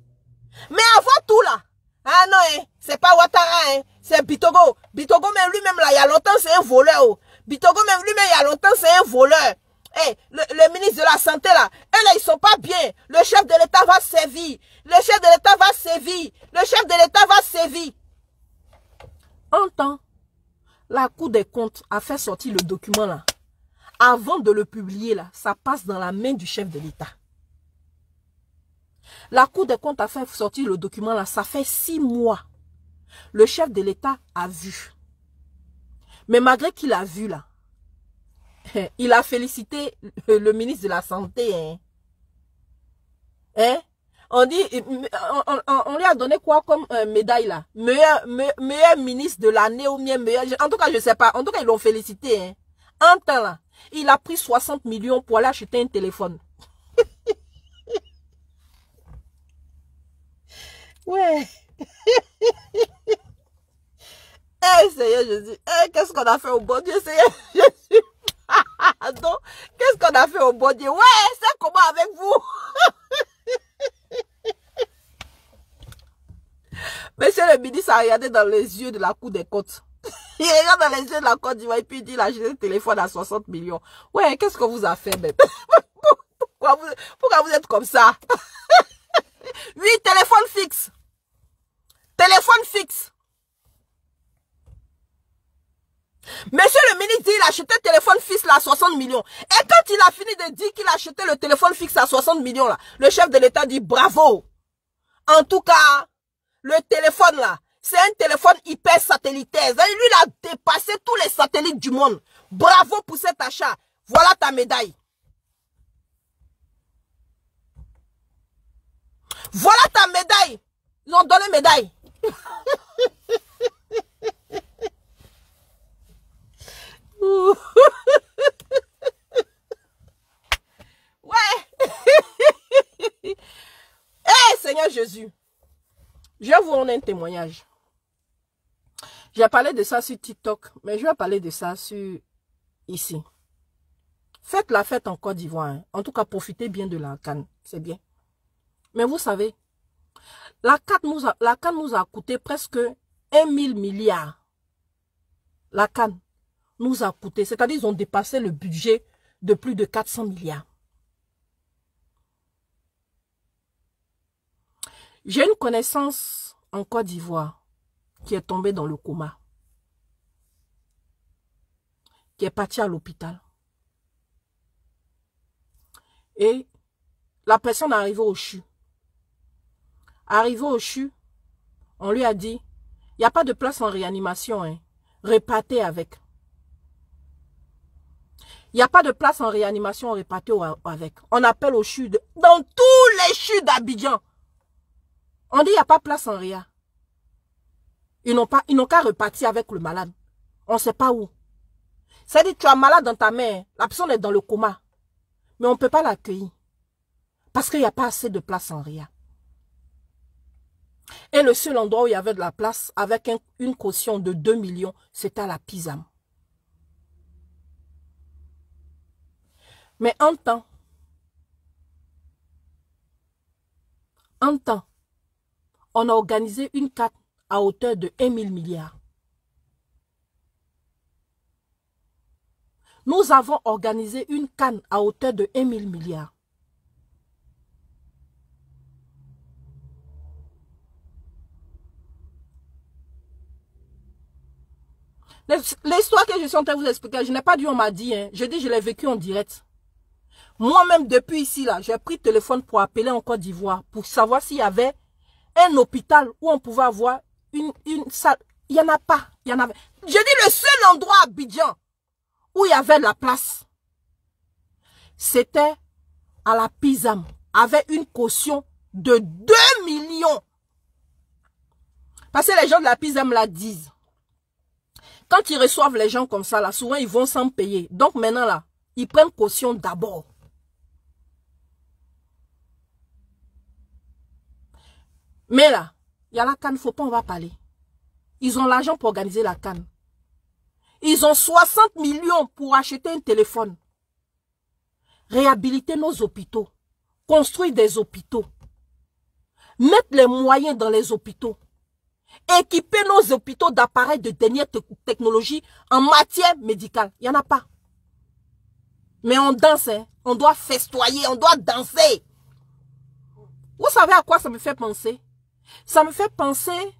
Mais avant tout là, ah non, hein, c'est pas Ouattara, hein, c'est Bitogo. Bitogo même lui-même là, il y a longtemps c'est un voleur. Oh. Bitogo même lui-même il y a longtemps c'est un voleur. Hey, le ministre de la Santé là, eux là ils sont pas bien. Le chef de l'État va sévir. Le chef de l'État va sévir. Le chef de l'État va sévir. En temps, la Cour des comptes a fait sortir le document là. Avant de le publier là, ça passe dans la main du chef de l'État. La Cour des comptes a fait sortir le document là, ça fait 6 mois. Le chef de l'État a vu. Mais malgré qu'il a vu là, il a félicité le ministre de la Santé. Hein? Hein? On dit, on lui a donné quoi comme médaille là? Meilleur ministre de l'année ou bien meilleur... En tout cas, je ne sais pas. En tout cas, ils l'ont félicité. Hein? En temps là, il a pris 60 millions pour aller acheter un téléphone. Ouais. Eh, Seigneur Jésus. Eh, qu'est-ce qu'on a fait au bon Dieu, Seigneur Jésus? Donc, qu'est-ce qu'on a fait au bon Dieu? Ouais, c'est comment avec vous? Monsieur le ministre a regardé dans les yeux de la Cour des comptes. Il regarde dans les yeux de la Côte d'Ivoire et puis il dit il a acheté le téléphone à 60 millions. Ouais, qu'est-ce que vous a fait même? Pourquoi vous êtes comme ça? Oui, téléphone fixe. Téléphone fixe. Monsieur le ministre dit qu'il a acheté le téléphone fixe là à 60 millions. Et quand il a fini de dire qu'il a acheté le téléphone fixe à 60 millions là, le chef de l'État dit bravo. En tout cas, le téléphone là, c'est un téléphone hyper satellitaire. Lui, il a dépassé tous les satellites du monde. Bravo pour cet achat. Voilà ta médaille. Voilà ta médaille. Ils ont donné médaille. Ouais. Eh, Seigneur Jésus. Je vais vous rendre un témoignage. J'ai parlé de ça sur TikTok, mais je vais parler de ça sur ici. Faites la fête en Côte d'Ivoire. Hein. En tout cas, profitez bien de la CAN. C'est bien. Mais vous savez, la CAN nous a coûté presque 1 000 milliards. La CAN. nous a coûté, c'est-à-dire ils ont dépassé le budget de plus de 400 milliards. J'ai une connaissance en Côte d'Ivoire qui est tombée dans le coma, qui est partie à l'hôpital. Et la personne est arrivée au CHU. Arrivée au CHU, on lui a dit, il n'y a pas de place en réanimation, hein. Repartez avec. Il n'y a pas de place en réanimation, repartez avec. On appelle au CHU, dans tous les CHU d'Abidjan. On dit, il n'y a pas de place en réa. Ils n'ont qu'à repartir avec le malade. On ne sait pas où. C'est-à-dire, tu as malade dans ta main, la personne est dans le coma. Mais on ne peut pas l'accueillir. Parce qu'il n'y a pas assez de place en réa. Et le seul endroit où il y avait de la place, avec une caution de 2 millions, c'était à la Pisam. Mais en temps, on a organisé une carte à hauteur de 1 000 milliards. Nous avons organisé une canne à hauteur de 1 000 milliards. L'histoire que je suis en train de vous expliquer, je n'ai pas dit on m'a dit, hein. Je dis je l'ai vécu en direct. Moi-même, depuis ici, là, j'ai pris le téléphone pour appeler en Côte d'Ivoire, pour savoir s'il y avait un hôpital où on pouvait avoir une salle. Il n'y en a pas. Il y en avait. Je dis le seul endroit à Abidjan où il y avait la place, c'était à la Pisam, avec une caution de 2 millions. Parce que les gens de la Pisam la disent. Quand ils reçoivent les gens comme ça, là, souvent ils vont s'en payer. Donc maintenant, là, ils prennent caution d'abord. Mais là, il y a la canne, il ne faut pas, on va parler. Ils ont l'argent pour organiser la canne. Ils ont 60 millions pour acheter un téléphone. Réhabiliter nos hôpitaux. Construire des hôpitaux. Mettre les moyens dans les hôpitaux. Équiper nos hôpitaux d'appareils de dernière technologie en matière médicale. Il n'y en a pas. Mais on danse, hein. On doit festoyer, on doit danser. Vous savez à quoi ça me fait penser? Ça me fait penser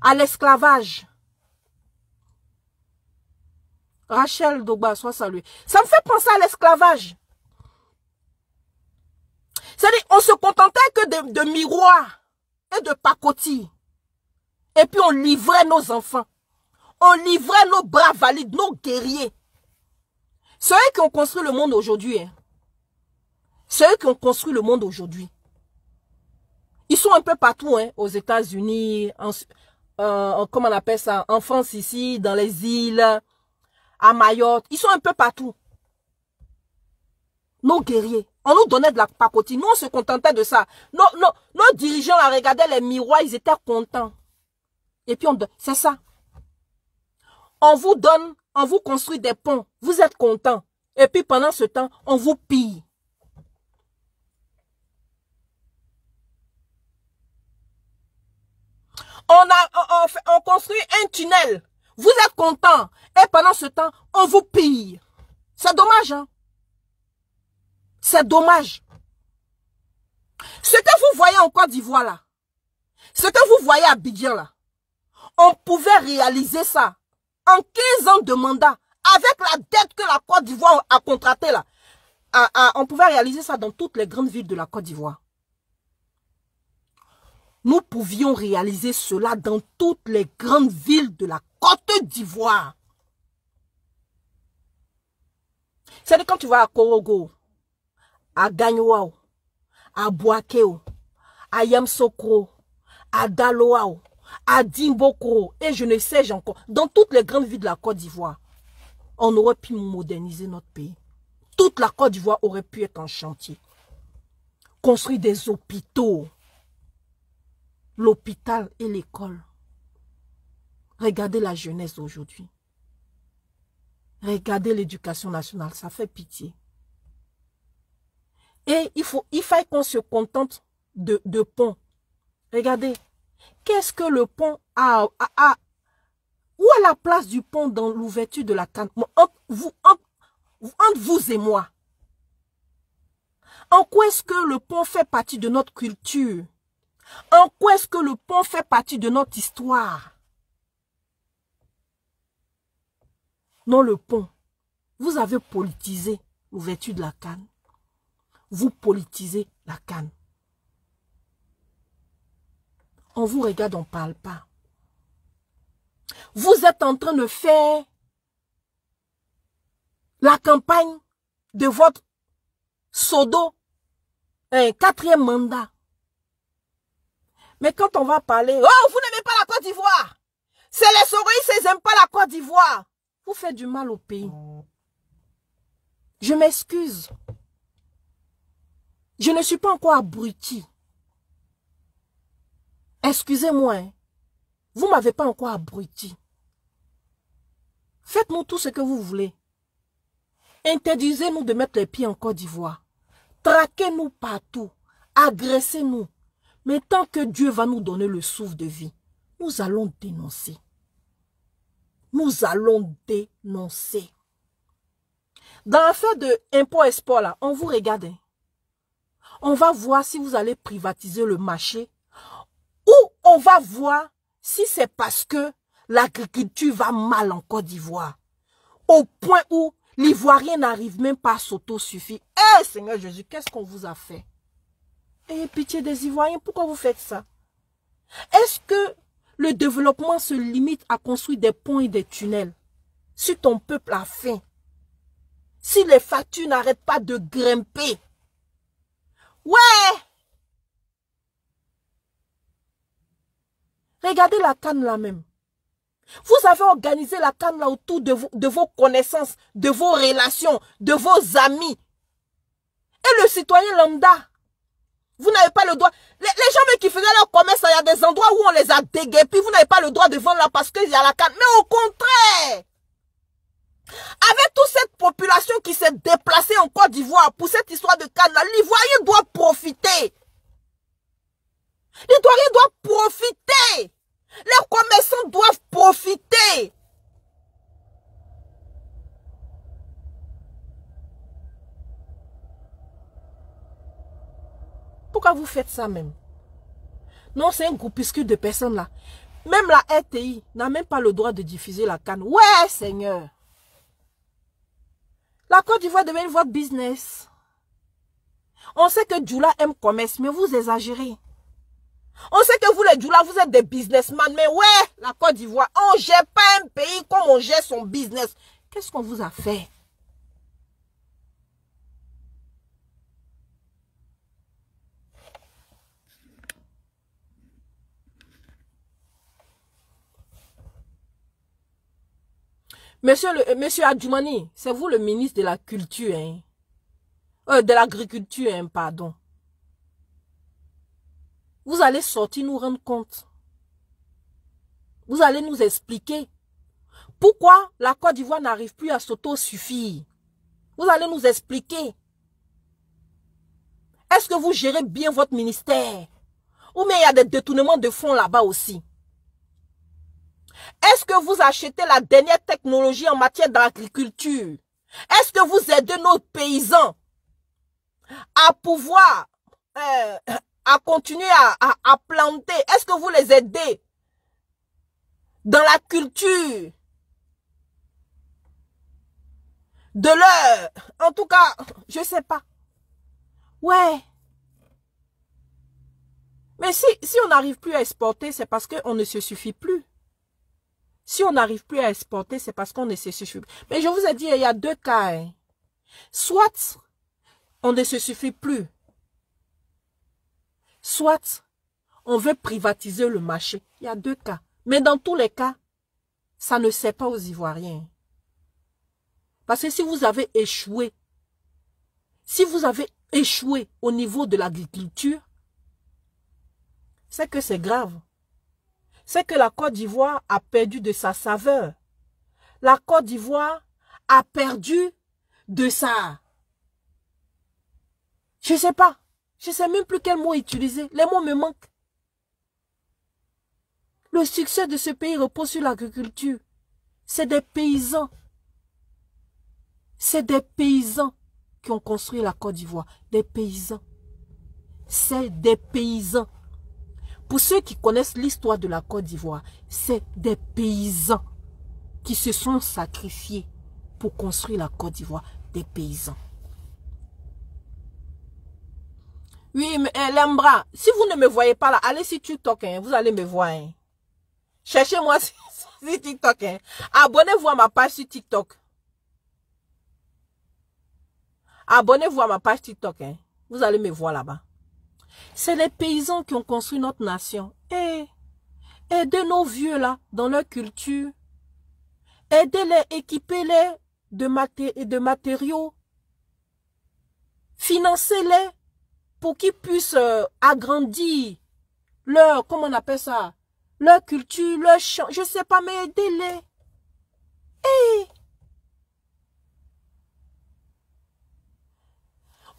à l'esclavage. Rachel Dogba, soit saluée. Ça me fait penser à l'esclavage. C'est-à-dire, on se contentait que de miroirs et de pacotilles. Et puis on livrait nos enfants. On livrait nos bras valides, nos guerriers. C'est eux qui ont construit le monde aujourd'hui. Hein. C'est eux qui ont construit le monde aujourd'hui. Ils sont un peu partout, hein, aux États-Unis, comment on appelle ça, en France ici, dans les îles, à Mayotte. Ils sont un peu partout. Nos guerriers. On nous donnait de la pacotille. Nous, on se contentait de ça. Nos dirigeants regardaient les miroirs, ils étaient contents. Et puis, c'est ça. On vous donne, on vous construit des ponts. Vous êtes contents. Et puis, pendant ce temps, on vous pille. On construit un tunnel. Vous êtes contents. Et pendant ce temps, on vous pille. C'est dommage, hein? C'est dommage. Ce que vous voyez en Côte d'Ivoire, là, ce que vous voyez à Abidjan, là, on pouvait réaliser ça en 15 ans de mandat avec la dette que la Côte d'Ivoire a contractée, là. On pouvait réaliser ça dans toutes les grandes villes de la Côte d'Ivoire. Nous pouvions réaliser cela dans toutes les grandes villes de la Côte d'Ivoire. C'est-à-dire quand tu vas à Korogo, à Gagnoao, à Boakeo, à Yamsokro, à Daloao, à Dimbokro, et je ne sais encore, dans toutes les grandes villes de la Côte d'Ivoire, on aurait pu moderniser notre pays. Toute la Côte d'Ivoire aurait pu être en chantier. Construire des hôpitaux. L'hôpital et l'école. Regardez la jeunesse aujourd'hui. Regardez l'éducation nationale, ça fait pitié. Et il faut qu'on se contente de ponts. Regardez, qu'est-ce que le pont a... Où est la place du pont dans l'ouverture de la canne? Entre vous et moi. En quoi est-ce que le pont fait partie de notre culture? En quoi est-ce que le pont fait partie de notre histoire? Non, le pont. Vous avez politisé l'ouverture de la canne. Vous politisez la canne. On vous regarde, on ne parle pas. Vous êtes en train de faire la campagne de votre pseudo, un 4e mandat. Mais quand on va parler, oh, vous n'aimez pas la Côte d'Ivoire. C'est les Soroïs, ils n'aiment pas la Côte d'Ivoire. Vous faites du mal au pays. Je m'excuse. Je ne suis pas encore abruti. Excusez-moi. Hein. Vous ne m'avez pas encore abruti. Faites-nous tout ce que vous voulez. Interdisez-nous de mettre les pieds en Côte d'Ivoire. Traquez-nous partout. Agressez-nous. Mais tant que Dieu va nous donner le souffle de vie, nous allons dénoncer. Nous allons dénoncer. Dans l'affaire de impôt-export, là, on vous regarde. Hein. On va voir si vous allez privatiser le marché ou on va voir si c'est parce que l'agriculture va mal en Côte d'Ivoire. Au point où l'Ivoirien n'arrive même pas à s'autosuffire. Eh Seigneur Jésus, qu'est-ce qu'on vous a fait? Ayez pitié des Ivoiriens, pourquoi vous faites ça? Est-ce que le développement se limite à construire des ponts et des tunnels? Si ton peuple a faim, si les factures n'arrêtent pas de grimper, ouais! Regardez la canne là même. Vous avez organisé la canne là autour de vos connaissances, de vos relations, de vos amis. Et le citoyen lambda, vous n'avez pas le droit. Les gens même qui faisaient leur commerce, il y a des endroits où on les a déguépés. Vous n'avez pas le droit de vendre là parce qu'il y a la canne. Mais au contraire, avec toute cette population qui s'est déplacée en Côte d'Ivoire pour cette histoire de canne là, l'Ivoirien doit profiter. L'Ivoirien doit profiter. Les commerçants doivent profiter. Pourquoi vous faites ça même? Non, c'est un groupuscule de personnes là. Même la RTI n'a même pas le droit de diffuser la canne. Ouais, Seigneur. La Côte d'Ivoire devient votre business. On sait que Djoula aime commerce, mais vous exagérez. On sait que vous les Djoula, vous êtes des businessmen. Mais ouais, la Côte d'Ivoire, on ne gère pas un pays comme on gère son business. Qu'est-ce qu'on vous a fait? Monsieur Adjoumani, c'est vous le ministre de la culture, hein? De l'agriculture, hein, pardon. Vous allez sortir nous rendre compte. Vous allez nous expliquer pourquoi la Côte d'Ivoire n'arrive plus à s'autosuffire. Vous allez nous expliquer. Est-ce que vous gérez bien votre ministère? Ou bien il y a des détournements de fonds là-bas aussi? Est-ce que vous achetez la dernière technologie en matière d'agriculture? Est-ce que vous aidez nos paysans à pouvoir à continuer à planter? Est-ce que vous les aidez dans la culture de leur... En tout cas, je ne sais pas. Ouais. Mais si on n'arrive plus à exporter, c'est parce qu'on ne se suffit plus. Si on n'arrive plus à exporter, c'est parce qu'on ne se suffit plus. Mais je vous ai dit, il y a deux cas. Hein. Soit on ne se suffit plus. Soit on veut privatiser le marché. Il y a deux cas. Mais dans tous les cas, ça ne sert pas aux Ivoiriens. Parce que si vous avez échoué au niveau de l'agriculture, c'est que c'est grave. C'est que la Côte d'Ivoire a perdu de sa saveur. La Côte d'Ivoire a perdu de sa... Je ne sais pas. Je ne sais même plus quel mot utiliser. Les mots me manquent. Le succès de ce pays repose sur l'agriculture. C'est des paysans. C'est des paysans qui ont construit la Côte d'Ivoire. Des paysans. C'est des paysans. Pour ceux qui connaissent l'histoire de la Côte d'Ivoire, c'est des paysans qui se sont sacrifiés pour construire la Côte d'Ivoire. Des paysans. Oui, mais Lembra, si vous ne me voyez pas là, allez sur TikTok, hein, vous allez me voir. Hein. Cherchez-moi sur TikTok. Hein. Abonnez-vous à ma page sur TikTok. Abonnez-vous à ma page TikTok. Hein. Vous allez me voir là-bas. C'est les paysans qui ont construit notre nation. Et aidez nos vieux là, dans leur culture. Aidez-les, équipez-les de matériaux. Financez-les pour qu'ils puissent agrandir leur, comment on appelle ça, leur culture, leur chant. Je ne sais pas, mais aidez-les.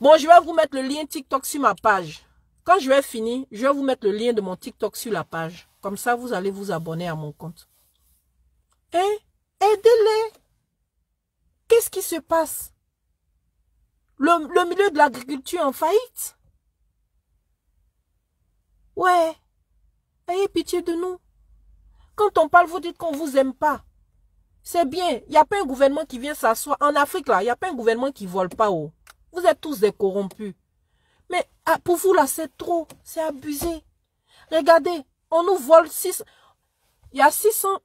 Bon, je vais vous mettre le lien TikTok sur ma page. Quand je vais finir, je vais vous mettre le lien de mon TikTok sur la page. Comme ça, vous allez vous abonner à mon compte. Aidez-les. Qu'est-ce qui se passe? Le milieu de l'agriculture en faillite. Ouais. Ayez pitié de nous. Quand on parle, vous dites qu'on ne vous aime pas. C'est bien. Il n'y a pas un gouvernement qui vient s'asseoir. En Afrique, là, il n'y a pas un gouvernement qui ne vole pas. Oh. Vous êtes tous des corrompus. Mais pour vous, là, c'est trop. C'est abusé. Regardez, on nous vole 6... Il y a 600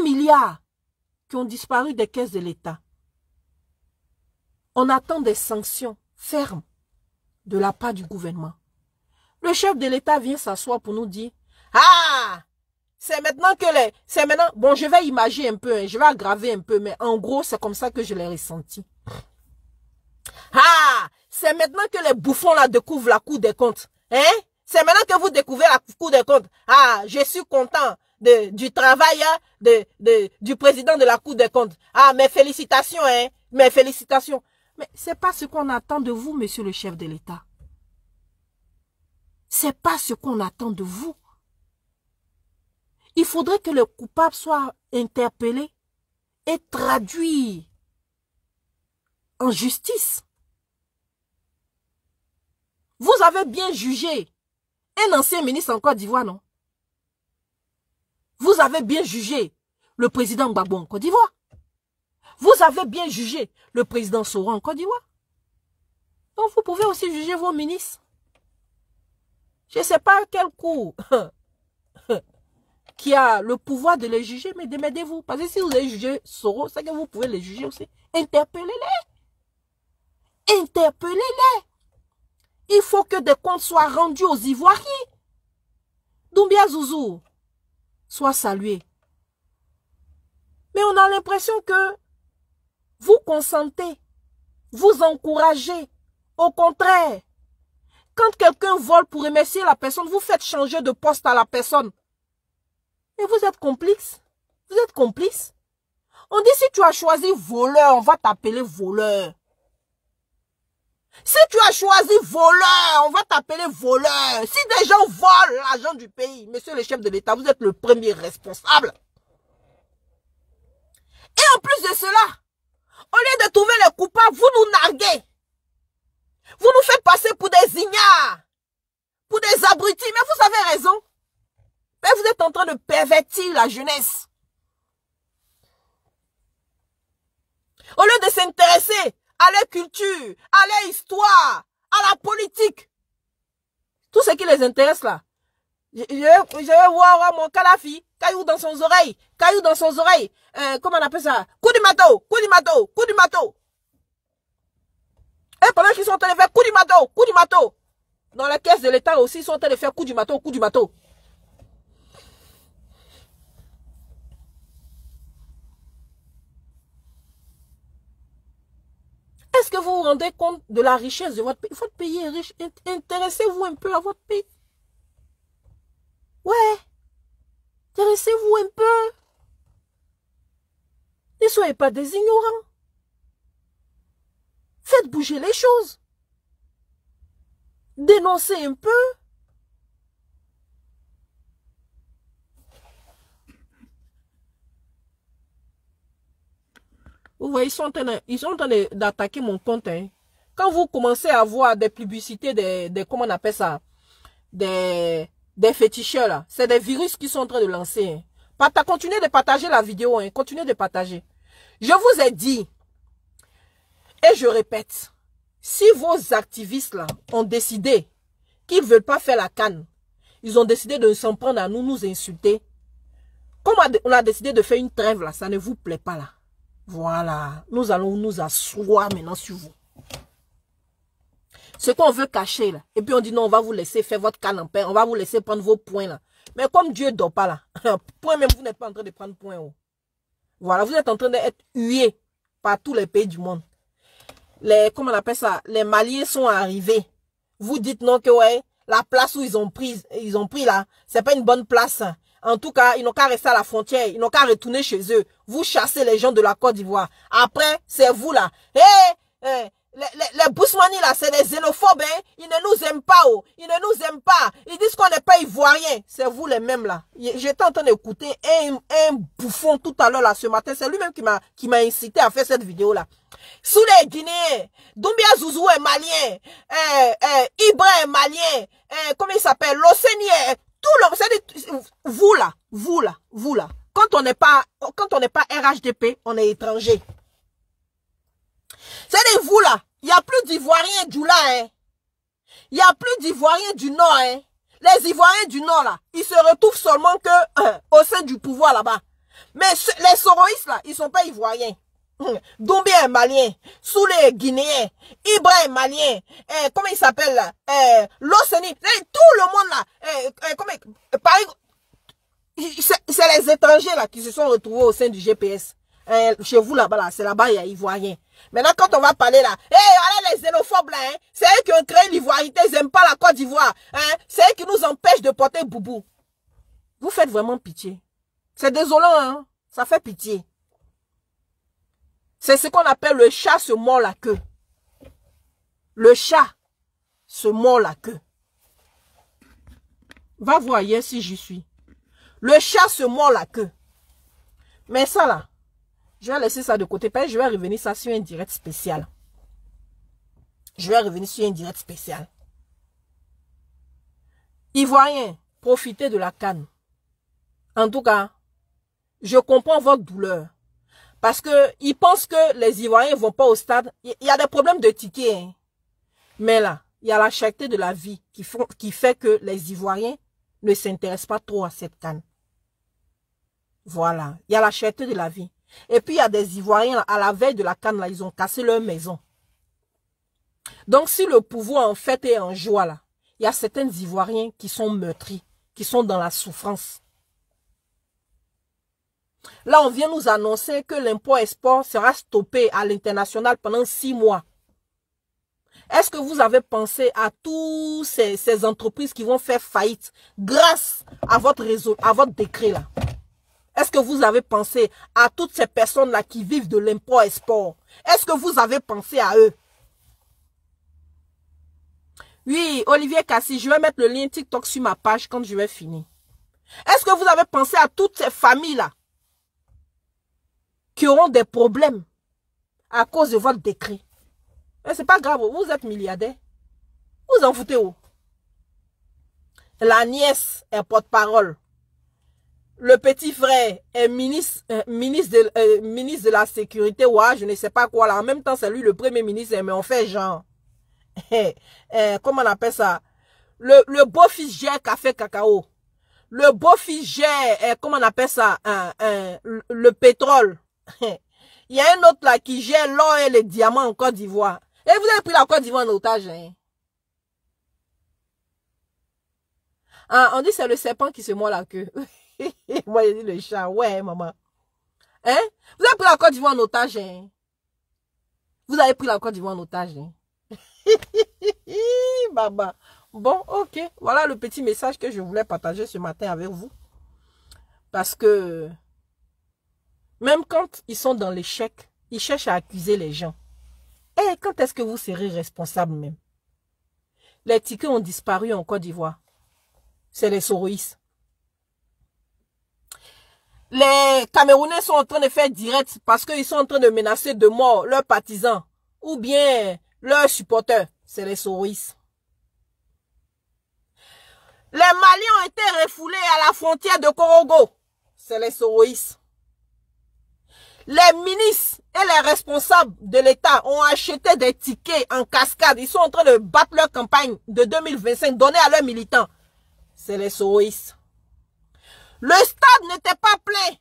milliards qui ont disparu des caisses de l'État. On attend des sanctions fermes de la part du gouvernement. Le chef de l'État vient s'asseoir pour nous dire « Ah, c'est maintenant que les... C'est maintenant... Bon, je vais imaginer un peu, hein, je vais aggraver un peu, mais en gros, c'est comme ça que je l'ai ressenti. Ah, c'est maintenant que les bouffons là découvrent la Cour des comptes. Hein? C'est maintenant que vous découvrez la Cour des comptes. Ah, je suis content du travail du président de la Cour des comptes. Ah, mes félicitations, hein? Mes félicitations. Mais c'est pas ce qu'on attend de vous, monsieur le chef de l'État. C'est pas ce qu'on attend de vous. Il faudrait que le coupable soit interpellé et traduit en justice. Vous avez bien jugé un ancien ministre en Côte d'Ivoire, non? Vous avez bien jugé le président Gbagbo en Côte d'Ivoire. Vous avez bien jugé le président Soro en Côte d'Ivoire. Donc vous pouvez aussi juger vos ministres. Je ne sais pas quel coup qui a le pouvoir de les juger, mais démerdez-vous. Parce que si vous avez jugé Soro, c'est que vous pouvez les juger aussi. Interpellez-les. Interpellez-les. Il faut que des comptes soient rendus aux Ivoiriens. Doumbia Zouzou soit salué. Mais on a l'impression que vous consentez, vous encouragez. Au contraire, quand quelqu'un vole pour remercier la personne, vous faites changer de poste à la personne. Mais vous êtes complice. Vous êtes complice. On dit si tu as choisi voleur, on va t'appeler voleur. Si tu as choisi voleur, on va t'appeler voleur. Si des gens volent l'argent du pays, monsieur le chef de l'État, vous êtes le premier responsable. Et en plus de cela, au lieu de trouver les coupables, vous nous narguez. Vous nous faites passer pour des ignares, pour des abrutis. Mais vous avez raison. Mais vous êtes en train de pervertir la jeunesse. Au lieu de s'intéresser à leur culture, à leur histoire, à la politique. Tout ce qui les intéresse là. Je vais voir mon calafi, caillou dans son oreille, caillou dans son oreille. Comment on appelle ça? Coup du mato, coup du mato, coup du mato. Et pendant qu'ils sont en train de faire coup du mato, coup du mato. Dans la caisse de l'État aussi, ils sont en train de faire coup du mato, coup du mato. Est-ce que vous vous rendez compte de la richesse de votre pays? Votre pays est riche. Intéressez-vous un peu à votre pays. Ouais. Intéressez-vous un peu. Ne soyez pas des ignorants. Faites bouger les choses. Dénoncez un peu. Vous voyez, ils sont en train d'attaquer mon compte. Hein. Quand vous commencez à voir des publicités, comment on appelle ça, des féticheurs là, c'est des virus qui sont en train de lancer. Hein. Continuez de partager la vidéo, hein. Continuez de partager. Je vous ai dit, et je répète, si vos activistes là ont décidé qu'ils ne veulent pas faire la canne, ils ont décidé de s'en prendre à nous insulter. Comme on a décidé de faire une trêve là, ça ne vous plaît pas là. Voilà, nous allons nous asseoir maintenant sur vous. Ce qu'on veut cacher là, et puis on dit non, on va vous laisser faire votre canne en paix, on va vous laisser prendre vos points là. Mais comme Dieu ne dort pas là, point même vous n'êtes pas en train de prendre point. Oh. Voilà, vous êtes en train d'être hués par tous les pays du monde. Comment on appelle ça, les Maliens sont arrivés. Vous dites non que ouais, la place où ils ont pris là, c'est pas une bonne place. En tout cas, ils n'ont qu'à rester à la frontière, ils n'ont qu'à retourner chez eux. Vous chassez les gens de la Côte d'Ivoire. Après, c'est vous là. Les Bousmani là, c'est des xénophobes, hein. Ils ne nous aiment pas, oh. Ils ne nous aiment pas. Ils disent qu'on n'est pas ivoiriens. C'est vous les mêmes là. J'étais en train d'écouter un bouffon tout à l'heure là, ce matin. C'est lui-même qui m'a incité à faire cette vidéo là. Sous les Guinéens, Doumbia Zouzou est malien, Ibra est malien, comment il s'appelle, Loseni, tout le, vous là. Quand on n'est pas RHDP, on est étranger. C'est vous là, il n'y a plus d'Ivoiriens du là, hein. Il n'y a plus d'Ivoiriens du Nord, hein. Les Ivoiriens du Nord là, ils se retrouvent seulement que au sein du pouvoir là-bas. Mais les Soroïstes là, ils sont pas Ivoiriens. Doumbia est malien, Soulé est guinéen, Ibra est malien, comment il s'appelle là, Loseni, tout le monde là, c'est les étrangers là qui se sont retrouvés au sein du GPS. Chez vous là-bas, là, c'est là-bas, il y a Ivoirien. Maintenant, quand on va parler là, voilà les xénophobes là, hein, c'est eux qui ont créé l'ivoirité, ils n'aiment pas la Côte d'Ivoire, hein, c'est eux qui nous empêchent de porter boubou. Vous faites vraiment pitié. C'est désolant, hein, ça fait pitié. C'est ce qu'on appelle le chat se mord la queue. Le chat se mord la queue. Va voir hier si j'y suis. Le chat se mord la queue. Mais ça là, je vais laisser ça de côté. Je vais revenir ça sur un direct spécial. Ivoiriens, profitez de la canne. En tout cas, je comprends votre douleur. Parce que ils pensent que les Ivoiriens ne vont pas au stade. Il y a des problèmes de tickets. Hein. Mais là, il y a la cherté de la vie qui fait que les Ivoiriens ne s'intéressent pas trop à cette canne. Voilà. Il y a la cherté de la vie. Et puis, il y a des Ivoiriens, à la veille de la canne, là, ils ont cassé leur maison. Donc, si le pouvoir, en fait, est en joie, là, il y a certains Ivoiriens qui sont meurtris, qui sont dans la souffrance. Là, on vient nous annoncer que l'impôt export sera stoppé à l'international pendant 6 mois. Est-ce que vous avez pensé à tous ces entreprises qui vont faire faillite grâce à votre réseau, à votre décret là? Est-ce que vous avez pensé à toutes ces personnes-là qui vivent de l'impôt export? Est-ce que vous avez pensé à eux? Oui, Olivier Cassi, je vais mettre le lien TikTok sur ma page quand je vais finir. Est-ce que vous avez pensé à toutes ces familles-là qui auront des problèmes à cause de votre décret? Mais c'est pas grave, vous êtes milliardaire. Vous en foutez où? La nièce est porte-parole. Le petit frère est ministre de la sécurité. Ouais, je ne sais pas quoi là. En même temps, c'est lui le premier ministre, mais on fait genre. Comment on appelle ça? Le beau-fils gère café cacao. Le beau-fils gère, comment on appelle ça? Le pétrole. Il y a un autre là qui gère l'or et les diamants en Côte d'Ivoire. Et vous avez pris la Côte d'Ivoire en otage. Hein? Ah, on dit c'est le serpent qui se mord la queue. Moi, j'ai dit le chat. Ouais, maman. Hein? Vous avez pris la Côte d'Ivoire en otage. Hein? Vous avez pris la Côte d'Ivoire en otage. Hein? Baba. Bon, ok. Voilà le petit message que je voulais partager ce matin avec vous. Parce que même quand ils sont dans l'échec, ils cherchent à accuser les gens. Et quand est-ce que vous serez responsable même? Les tickets ont disparu en Côte d'Ivoire. C'est les Soroïstes. Les Camerounais sont en train de faire direct parce qu'ils sont en train de menacer de mort leurs partisans ou bien leurs supporters. C'est les souris. Les Maliens ont été refoulés à la frontière de Korogo. C'est les souris. Les ministres et les responsables de l'État ont acheté des tickets en cascade. Ils sont en train de battre leur campagne de 2025 donnée à leurs militants. C'est les souris. Le stade n'était pas plein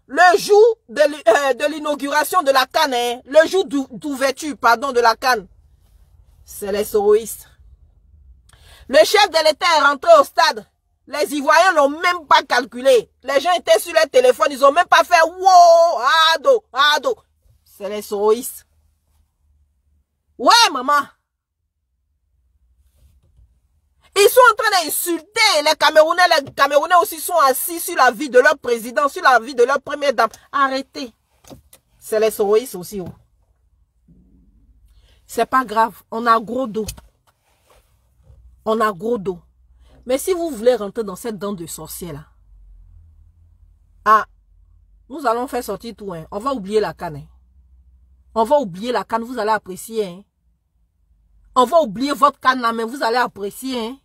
le jour de l'inauguration de la CAN, hein, le jour d'ouverture, pardon, de la CAN. C'est les souris. Le chef de l'État est rentré au stade. Les Ivoiriens n'ont même pas calculé. Les gens étaient sur leur téléphone, ils n'ont même pas fait « Wow, ado, ado ». C'est les souris. Ouais, maman. Ils sont en train d'insulter les Camerounais. Les Camerounais aussi sont assis sur la vie de leur président, sur la vie de leur première dame. Arrêtez. C'est les souris aussi. Oh. C'est pas grave. On a gros dos. On a gros dos. Mais si vous voulez rentrer dans cette dent de sorcier là, ah, nous allons faire sortir tout. Hein. On va oublier la canne. Hein. On va oublier la canne, vous allez apprécier. Hein. On va oublier votre canne là, mais vous allez apprécier. Hein.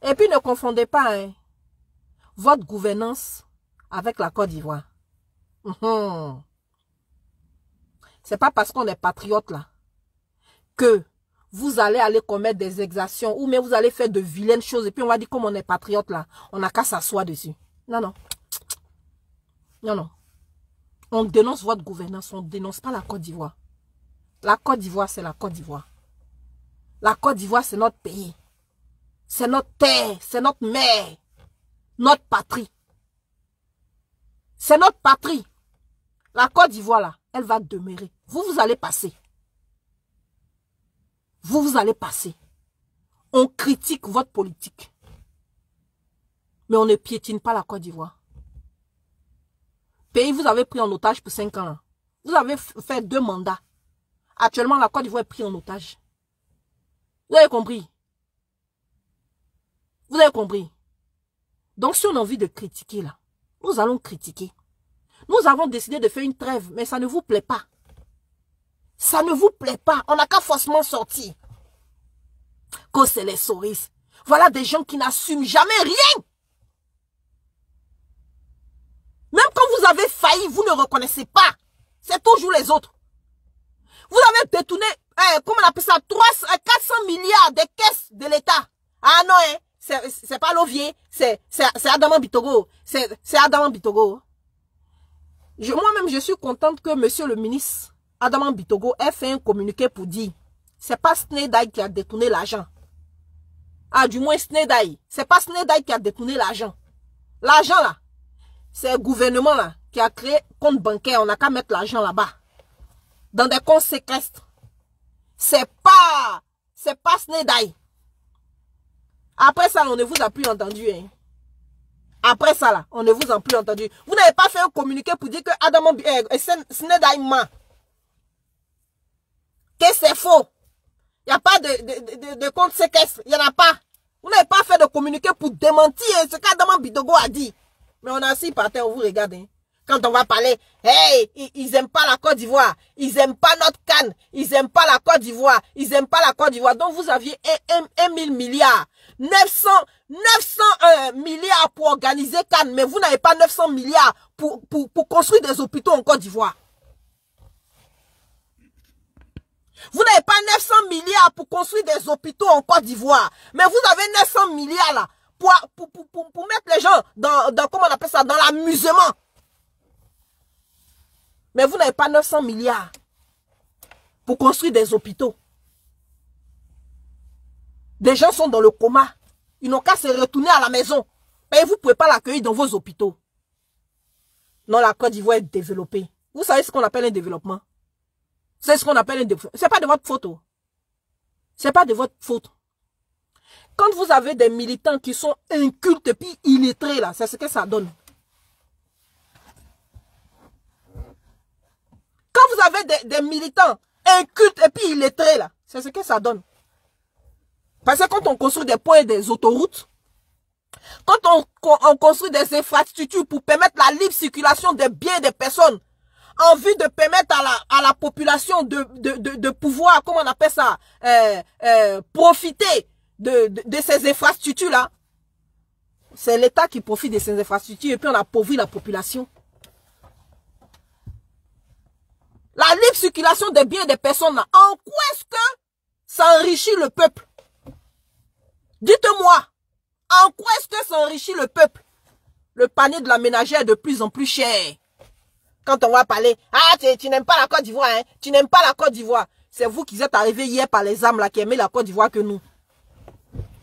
Et puis ne confondez pas hein, votre gouvernance avec la Côte d'Ivoire. C'est pas parce qu'on est patriote là que vous allez aller commettre des exactions ou même vous allez faire de vilaines choses et puis on va dire comme on est patriote là, on n'a qu'à s'asseoir dessus. Non, non. Non, non. On dénonce votre gouvernance, on ne dénonce pas la Côte d'Ivoire. La Côte d'Ivoire, c'est la Côte d'Ivoire. La Côte d'Ivoire, c'est notre pays. C'est notre terre, c'est notre mère, notre patrie. C'est notre patrie. La Côte d'Ivoire là, elle va demeurer. Vous allez passer. Vous allez passer. On critique votre politique. Mais on ne piétine pas la Côte d'Ivoire. Pays, vous avez pris en otage pour 5 ans. Vous avez fait 2 mandats. Actuellement, la Côte d'Ivoire est prise en otage. Vous avez compris? Vous avez compris? Donc, si on a envie de critiquer là, nous allons critiquer. Nous avons décidé de faire une trêve, mais ça ne vous plaît pas. Ça ne vous plaît pas. On n'a qu'à forcément sortir. Que c'est les souris. Voilà des gens qui n'assument jamais rien. Même quand vous avez failli, vous ne reconnaissez pas. C'est toujours les autres. Vous avez détourné, comment on appelle ça, 400 milliards des caisses de l'État. Ah non, hein, c'est pas Lovier, c'est Adama Bitogo. C'est Adama Bitogo. Moi-même, je suis contente que monsieur le ministre Adama Bitogo ait fait un communiqué pour dire c'est pas Snedaï qui a détourné l'argent. Ah, du moins Snedaï. C'est pas Snedaï qui a détourné l'argent. L'argent là, c'est le gouvernement là qui a créé compte bancaire. On n'a qu'à mettre l'argent là-bas. Dans des comptes séquestres. C'est pas Snedaï. Après ça, on ne vous a plus entendu. Hein. Après ça, là, on ne vous a plus entendu. Vous n'avez pas fait un communiqué pour dire que Adama Snedaï ment. Que c'est faux. Il n'y a pas de compte séquestre. Il n'y en a pas. Vous n'avez pas fait de communiqué pour démentir ce qu'Adama Bitogo a dit. Mais on a assis par terre, on vous regarde. Hein. Quand on va parler, hey, ils n'aiment pas la Côte d'Ivoire. Ils n'aiment pas notre canne. Ils n'aiment pas la Côte d'Ivoire. Ils n'aiment pas la Côte d'Ivoire. Donc vous aviez 1000 milliards. 900 milliards pour organiser Cannes. Mais vous n'avez pas 900 milliards pour construire des hôpitaux en Côte d'Ivoire. Vous n'avez pas 900 milliards pour construire des hôpitaux en Côte d'Ivoire. Mais vous avez 900 milliards là pour mettre les gens dans comment on appelle ça, dans l'amusement. Mais vous n'avez pas 900 milliards pour construire des hôpitaux. Des gens sont dans le coma. Ils n'ont qu'à se retourner à la maison. Mais vous ne pouvez pas l'accueillir dans vos hôpitaux. Non, la Côte d'Ivoire est développée. Vous savez ce qu'on appelle un développement? C'est ce qu'on appelle un développement. Ce n'est pas de votre faute. Ce n'est pas de votre faute. Quand vous avez des militants qui sont incultes et puis illettrés, là, c'est ce que ça donne. Quand vous avez des militants incultes et puis illettrés, là, c'est ce que ça donne. Parce que quand on construit des ponts et des autoroutes, Quand on construit des infrastructures pour permettre la libre circulation des biens et des personnes, en vue de permettre à la population de pouvoir, comment on appelle ça, profiter de ces infrastructures-là, c'est l'État qui profite de ces infrastructures et puis on appauvrit la population. La libre circulation des biens et des personnes, là, en quoi est-ce que ça enrichit le peuple? Dites-moi, en quoi est-ce que ça enrichit le peuple? Le panier de la ménagère est de plus en plus cher. Quand on va parler, ah, tu n'aimes pas la Côte d'Ivoire, hein? Tu n'aimes pas la Côte d'Ivoire. C'est vous qui êtes arrivés hier par les âmes là qui aimez la Côte d'Ivoire que nous.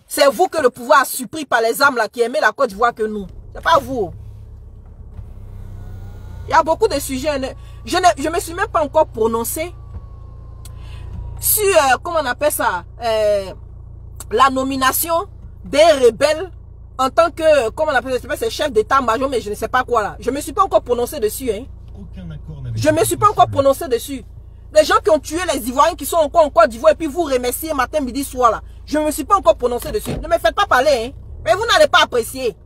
C'est vous que le pouvoir a surpris par les âmes là qui aimez la Côte d'Ivoire que nous. C'est pas vous. Il y a beaucoup de sujets. Je ne me suis même pas encore prononcé sur, comment on appelle ça, la nomination des rebelles en tant que, comment on appelle ça, c'est chef d'état-major, mais je ne sais pas quoi là. Je ne me suis pas encore prononcé dessus. Hein. Je ne me suis pas encore prononcé dessus. Les gens qui ont tué les Ivoiriens qui sont encore en Côte d'Ivoire et puis vous remerciez matin, midi, soir là. Je ne me suis pas encore prononcé dessus. Ne me faites pas parler. Hein. Mais vous n'allez pas apprécier.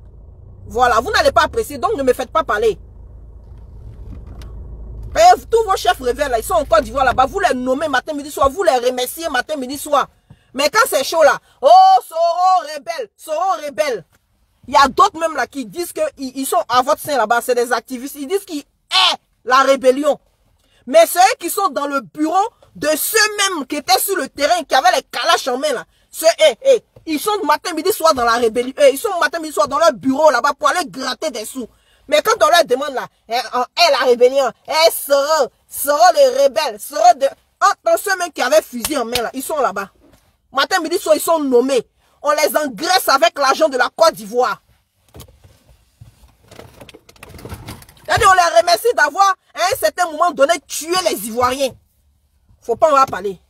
Voilà, vous n'allez pas apprécier, donc ne me faites pas parler. Et tous vos chefs rebelles là, ils sont en Côte d'Ivoire là-bas, vous les nommez matin, midi, soir, vous les remerciez matin, midi, soir. Mais quand c'est chaud là, oh, Soro rebelle, Soro rebelle. Il y a d'autres même là qui disent qu'ils sont à votre sein là-bas, c'est des activistes, ils disent qu'ils aiment la rébellion. Mais ceux qui sont dans le bureau de ceux-mêmes qui étaient sur le terrain, qui avaient les calaches en main là, ils sont matin, midi, soir dans la rébellion, ils sont matin, midi, soir dans leur bureau là-bas pour aller gratter des sous. Mais quand on leur demande là, la rébellion, sera les rebelles, sera de... Entre ceux-mêmes qui avaient fusil en main là, ils sont là-bas. Matin, midi, soir, ils sont nommés. On les engraisse avec l'argent de la Côte d'Ivoire. C'est-à-dire, on les remercie d'avoir, à un certain moment donné, tué les Ivoiriens. Faut pas en avoir parlé.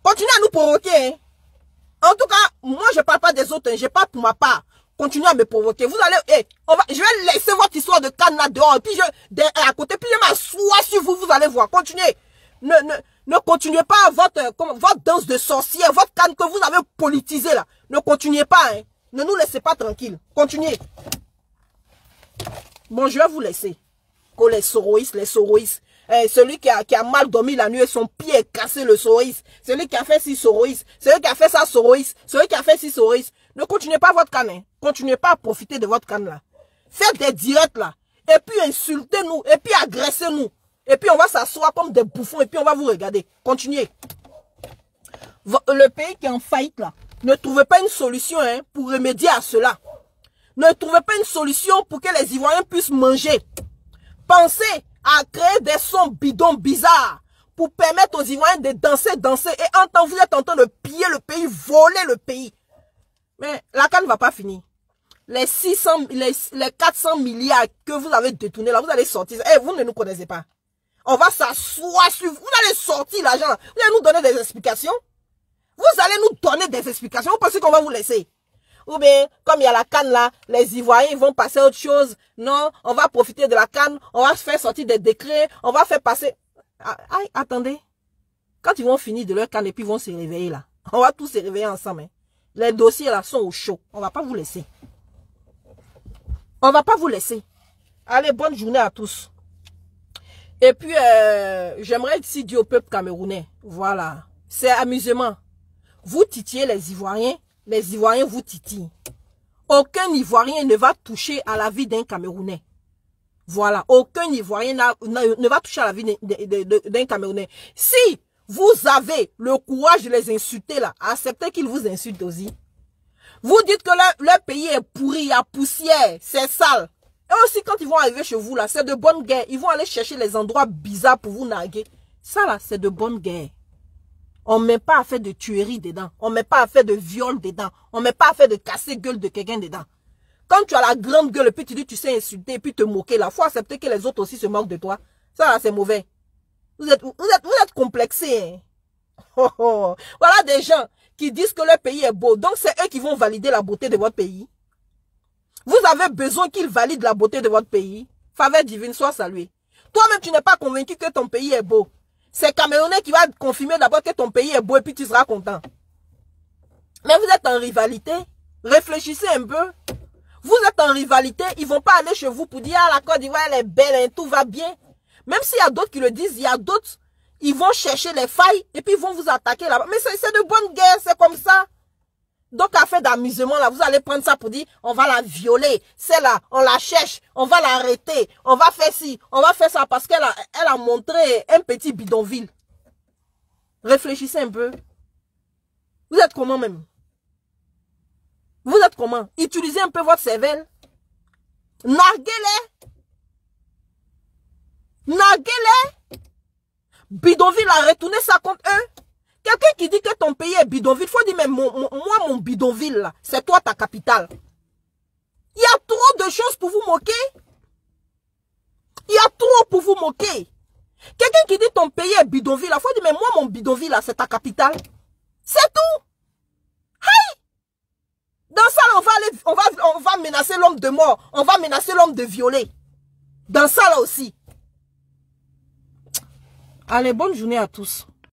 Continuez à nous provoquer. Hein. En tout cas, moi, je ne parle pas des autres. Hein. Je parle pour ma part. Continuez à me provoquer. Vous allez, je vais laisser votre histoire de canne là dehors. Et puis, à côté, puis je m'assois sur vous. Vous allez voir. Continuez. Ne continuez pas votre danse de sorcière, votre canne que vous avez politisée là. Ne continuez pas. Hein. Ne nous laissez pas tranquilles. Continuez. Bon, je vais vous laisser. Oh, les soroïstes. Celui qui a mal dormi la nuit et son pied est cassé, le soroïste. Celui qui a fait 6 soroïstes. Celui qui a fait ça, soroïste. Celui qui a fait 6 soroïstes. Ne continuez pas votre canne. Hein. Continuez pas à profiter de votre canne là. Faites des directs là. Et puis insultez-nous. Et puis agressez-nous. Et puis on va s'asseoir comme des bouffons. Et puis on va vous regarder. Continuez. Le pays qui est en faillite là. Ne trouvez pas une solution hein, pour remédier à cela. Ne trouvez pas une solution pour que les Ivoiriens puissent manger. Pensez à créer des sons bidons bizarres pour permettre aux Ivoiriens de danser. Et en temps, vous êtes en train de piller le pays, voler le pays. Mais la canne ne va pas finir. Les 400 milliards que vous avez détournés là, vous allez sortir. Vous ne nous connaissez pas. On va s'asseoir sur vous. Vous allez sortir l'argent. Vous allez nous donner des explications. Vous allez nous donner des explications. Vous pensez qu'on va vous laisser? Ou bien, comme il y a la canne là, les Ivoiriens vont passer à autre chose. Non, on va profiter de la canne. On va faire sortir des décrets. On va faire passer... Aïe, attendez. Quand ils vont finir de leur canne et puis ils vont se réveiller là. On va tous se réveiller ensemble. Hein. Les dossiers là sont au chaud. On va pas vous laisser. On va pas vous laisser. Allez, bonne journée à tous. Et puis, j'aimerais ici dire au peuple camerounais. Voilà. C'est amusement. Vous titillez les Ivoiriens vous titillent. Aucun Ivoirien ne va toucher à la vie d'un Camerounais. Voilà. Aucun Ivoirien ne va toucher à la vie d'un Camerounais. Si vous avez le courage de les insulter là, acceptez qu'ils vous insultent aussi. Vous dites que leur pays est pourri, il y a poussière, c'est sale. Et aussi quand ils vont arriver chez vous là, c'est de bonne guerre. Ils vont aller chercher les endroits bizarres pour vous narguer. Ça là, c'est de bonne guerre. On ne met pas à faire de tuerie dedans. On ne met pas à faire de viol dedans. On ne met pas à faire de casser gueule de quelqu'un dedans. Quand tu as la grande gueule et puis tu dis tu sais insulter et puis te moquer là, il faut accepter que les autres aussi se moquent de toi. Ça là, c'est mauvais. Vous êtes complexés. Hein? Oh, oh. Voilà des gens qui disent que leur pays est beau. Donc c'est eux qui vont valider la beauté de votre pays. Vous avez besoin qu'ils valident la beauté de votre pays. Faveur divine, sois salué. Toi-même, tu n'es pas convaincu que ton pays est beau. C'est Camerounais qui va confirmer d'abord que ton pays est beau et puis tu seras content. Mais vous êtes en rivalité. Réfléchissez un peu. Vous êtes en rivalité, ils vont pas aller chez vous pour dire, ah, la Côte d'Ivoire, elle est belle, hein, tout va bien. Même s'il y a d'autres qui le disent, il y a d'autres, ils vont chercher les failles et puis ils vont vous attaquer là-bas. Mais c'est de bonne guerre, c'est comme ça. Donc, à faire d'amusement, là, vous allez prendre ça pour dire, on va la violer. C'est là, on la cherche, on va l'arrêter, on va faire ci, on va faire ça parce qu'elle a montré un petit bidonville. Réfléchissez un peu. Vous êtes comment même? Vous êtes comment? Utilisez un peu votre cervelle. Narguez-les. Narguez-les. Bidonville a retourné ça contre eux. Quelqu'un qui dit que ton pays est bidonville, il faut dire, mais moi, mon bidonville, là, c'est toi ta capitale. Il y a trop de choses pour vous moquer. Il y a trop pour vous moquer. Quelqu'un qui dit ton pays est bidonville, il faut dire, mais moi, mon bidonville, là, c'est ta capitale. C'est tout. Hey! Dans ça, là, on va menacer l'homme de mort. On va menacer l'homme de violer. Dans ça, là aussi. Allez, bonne journée à tous.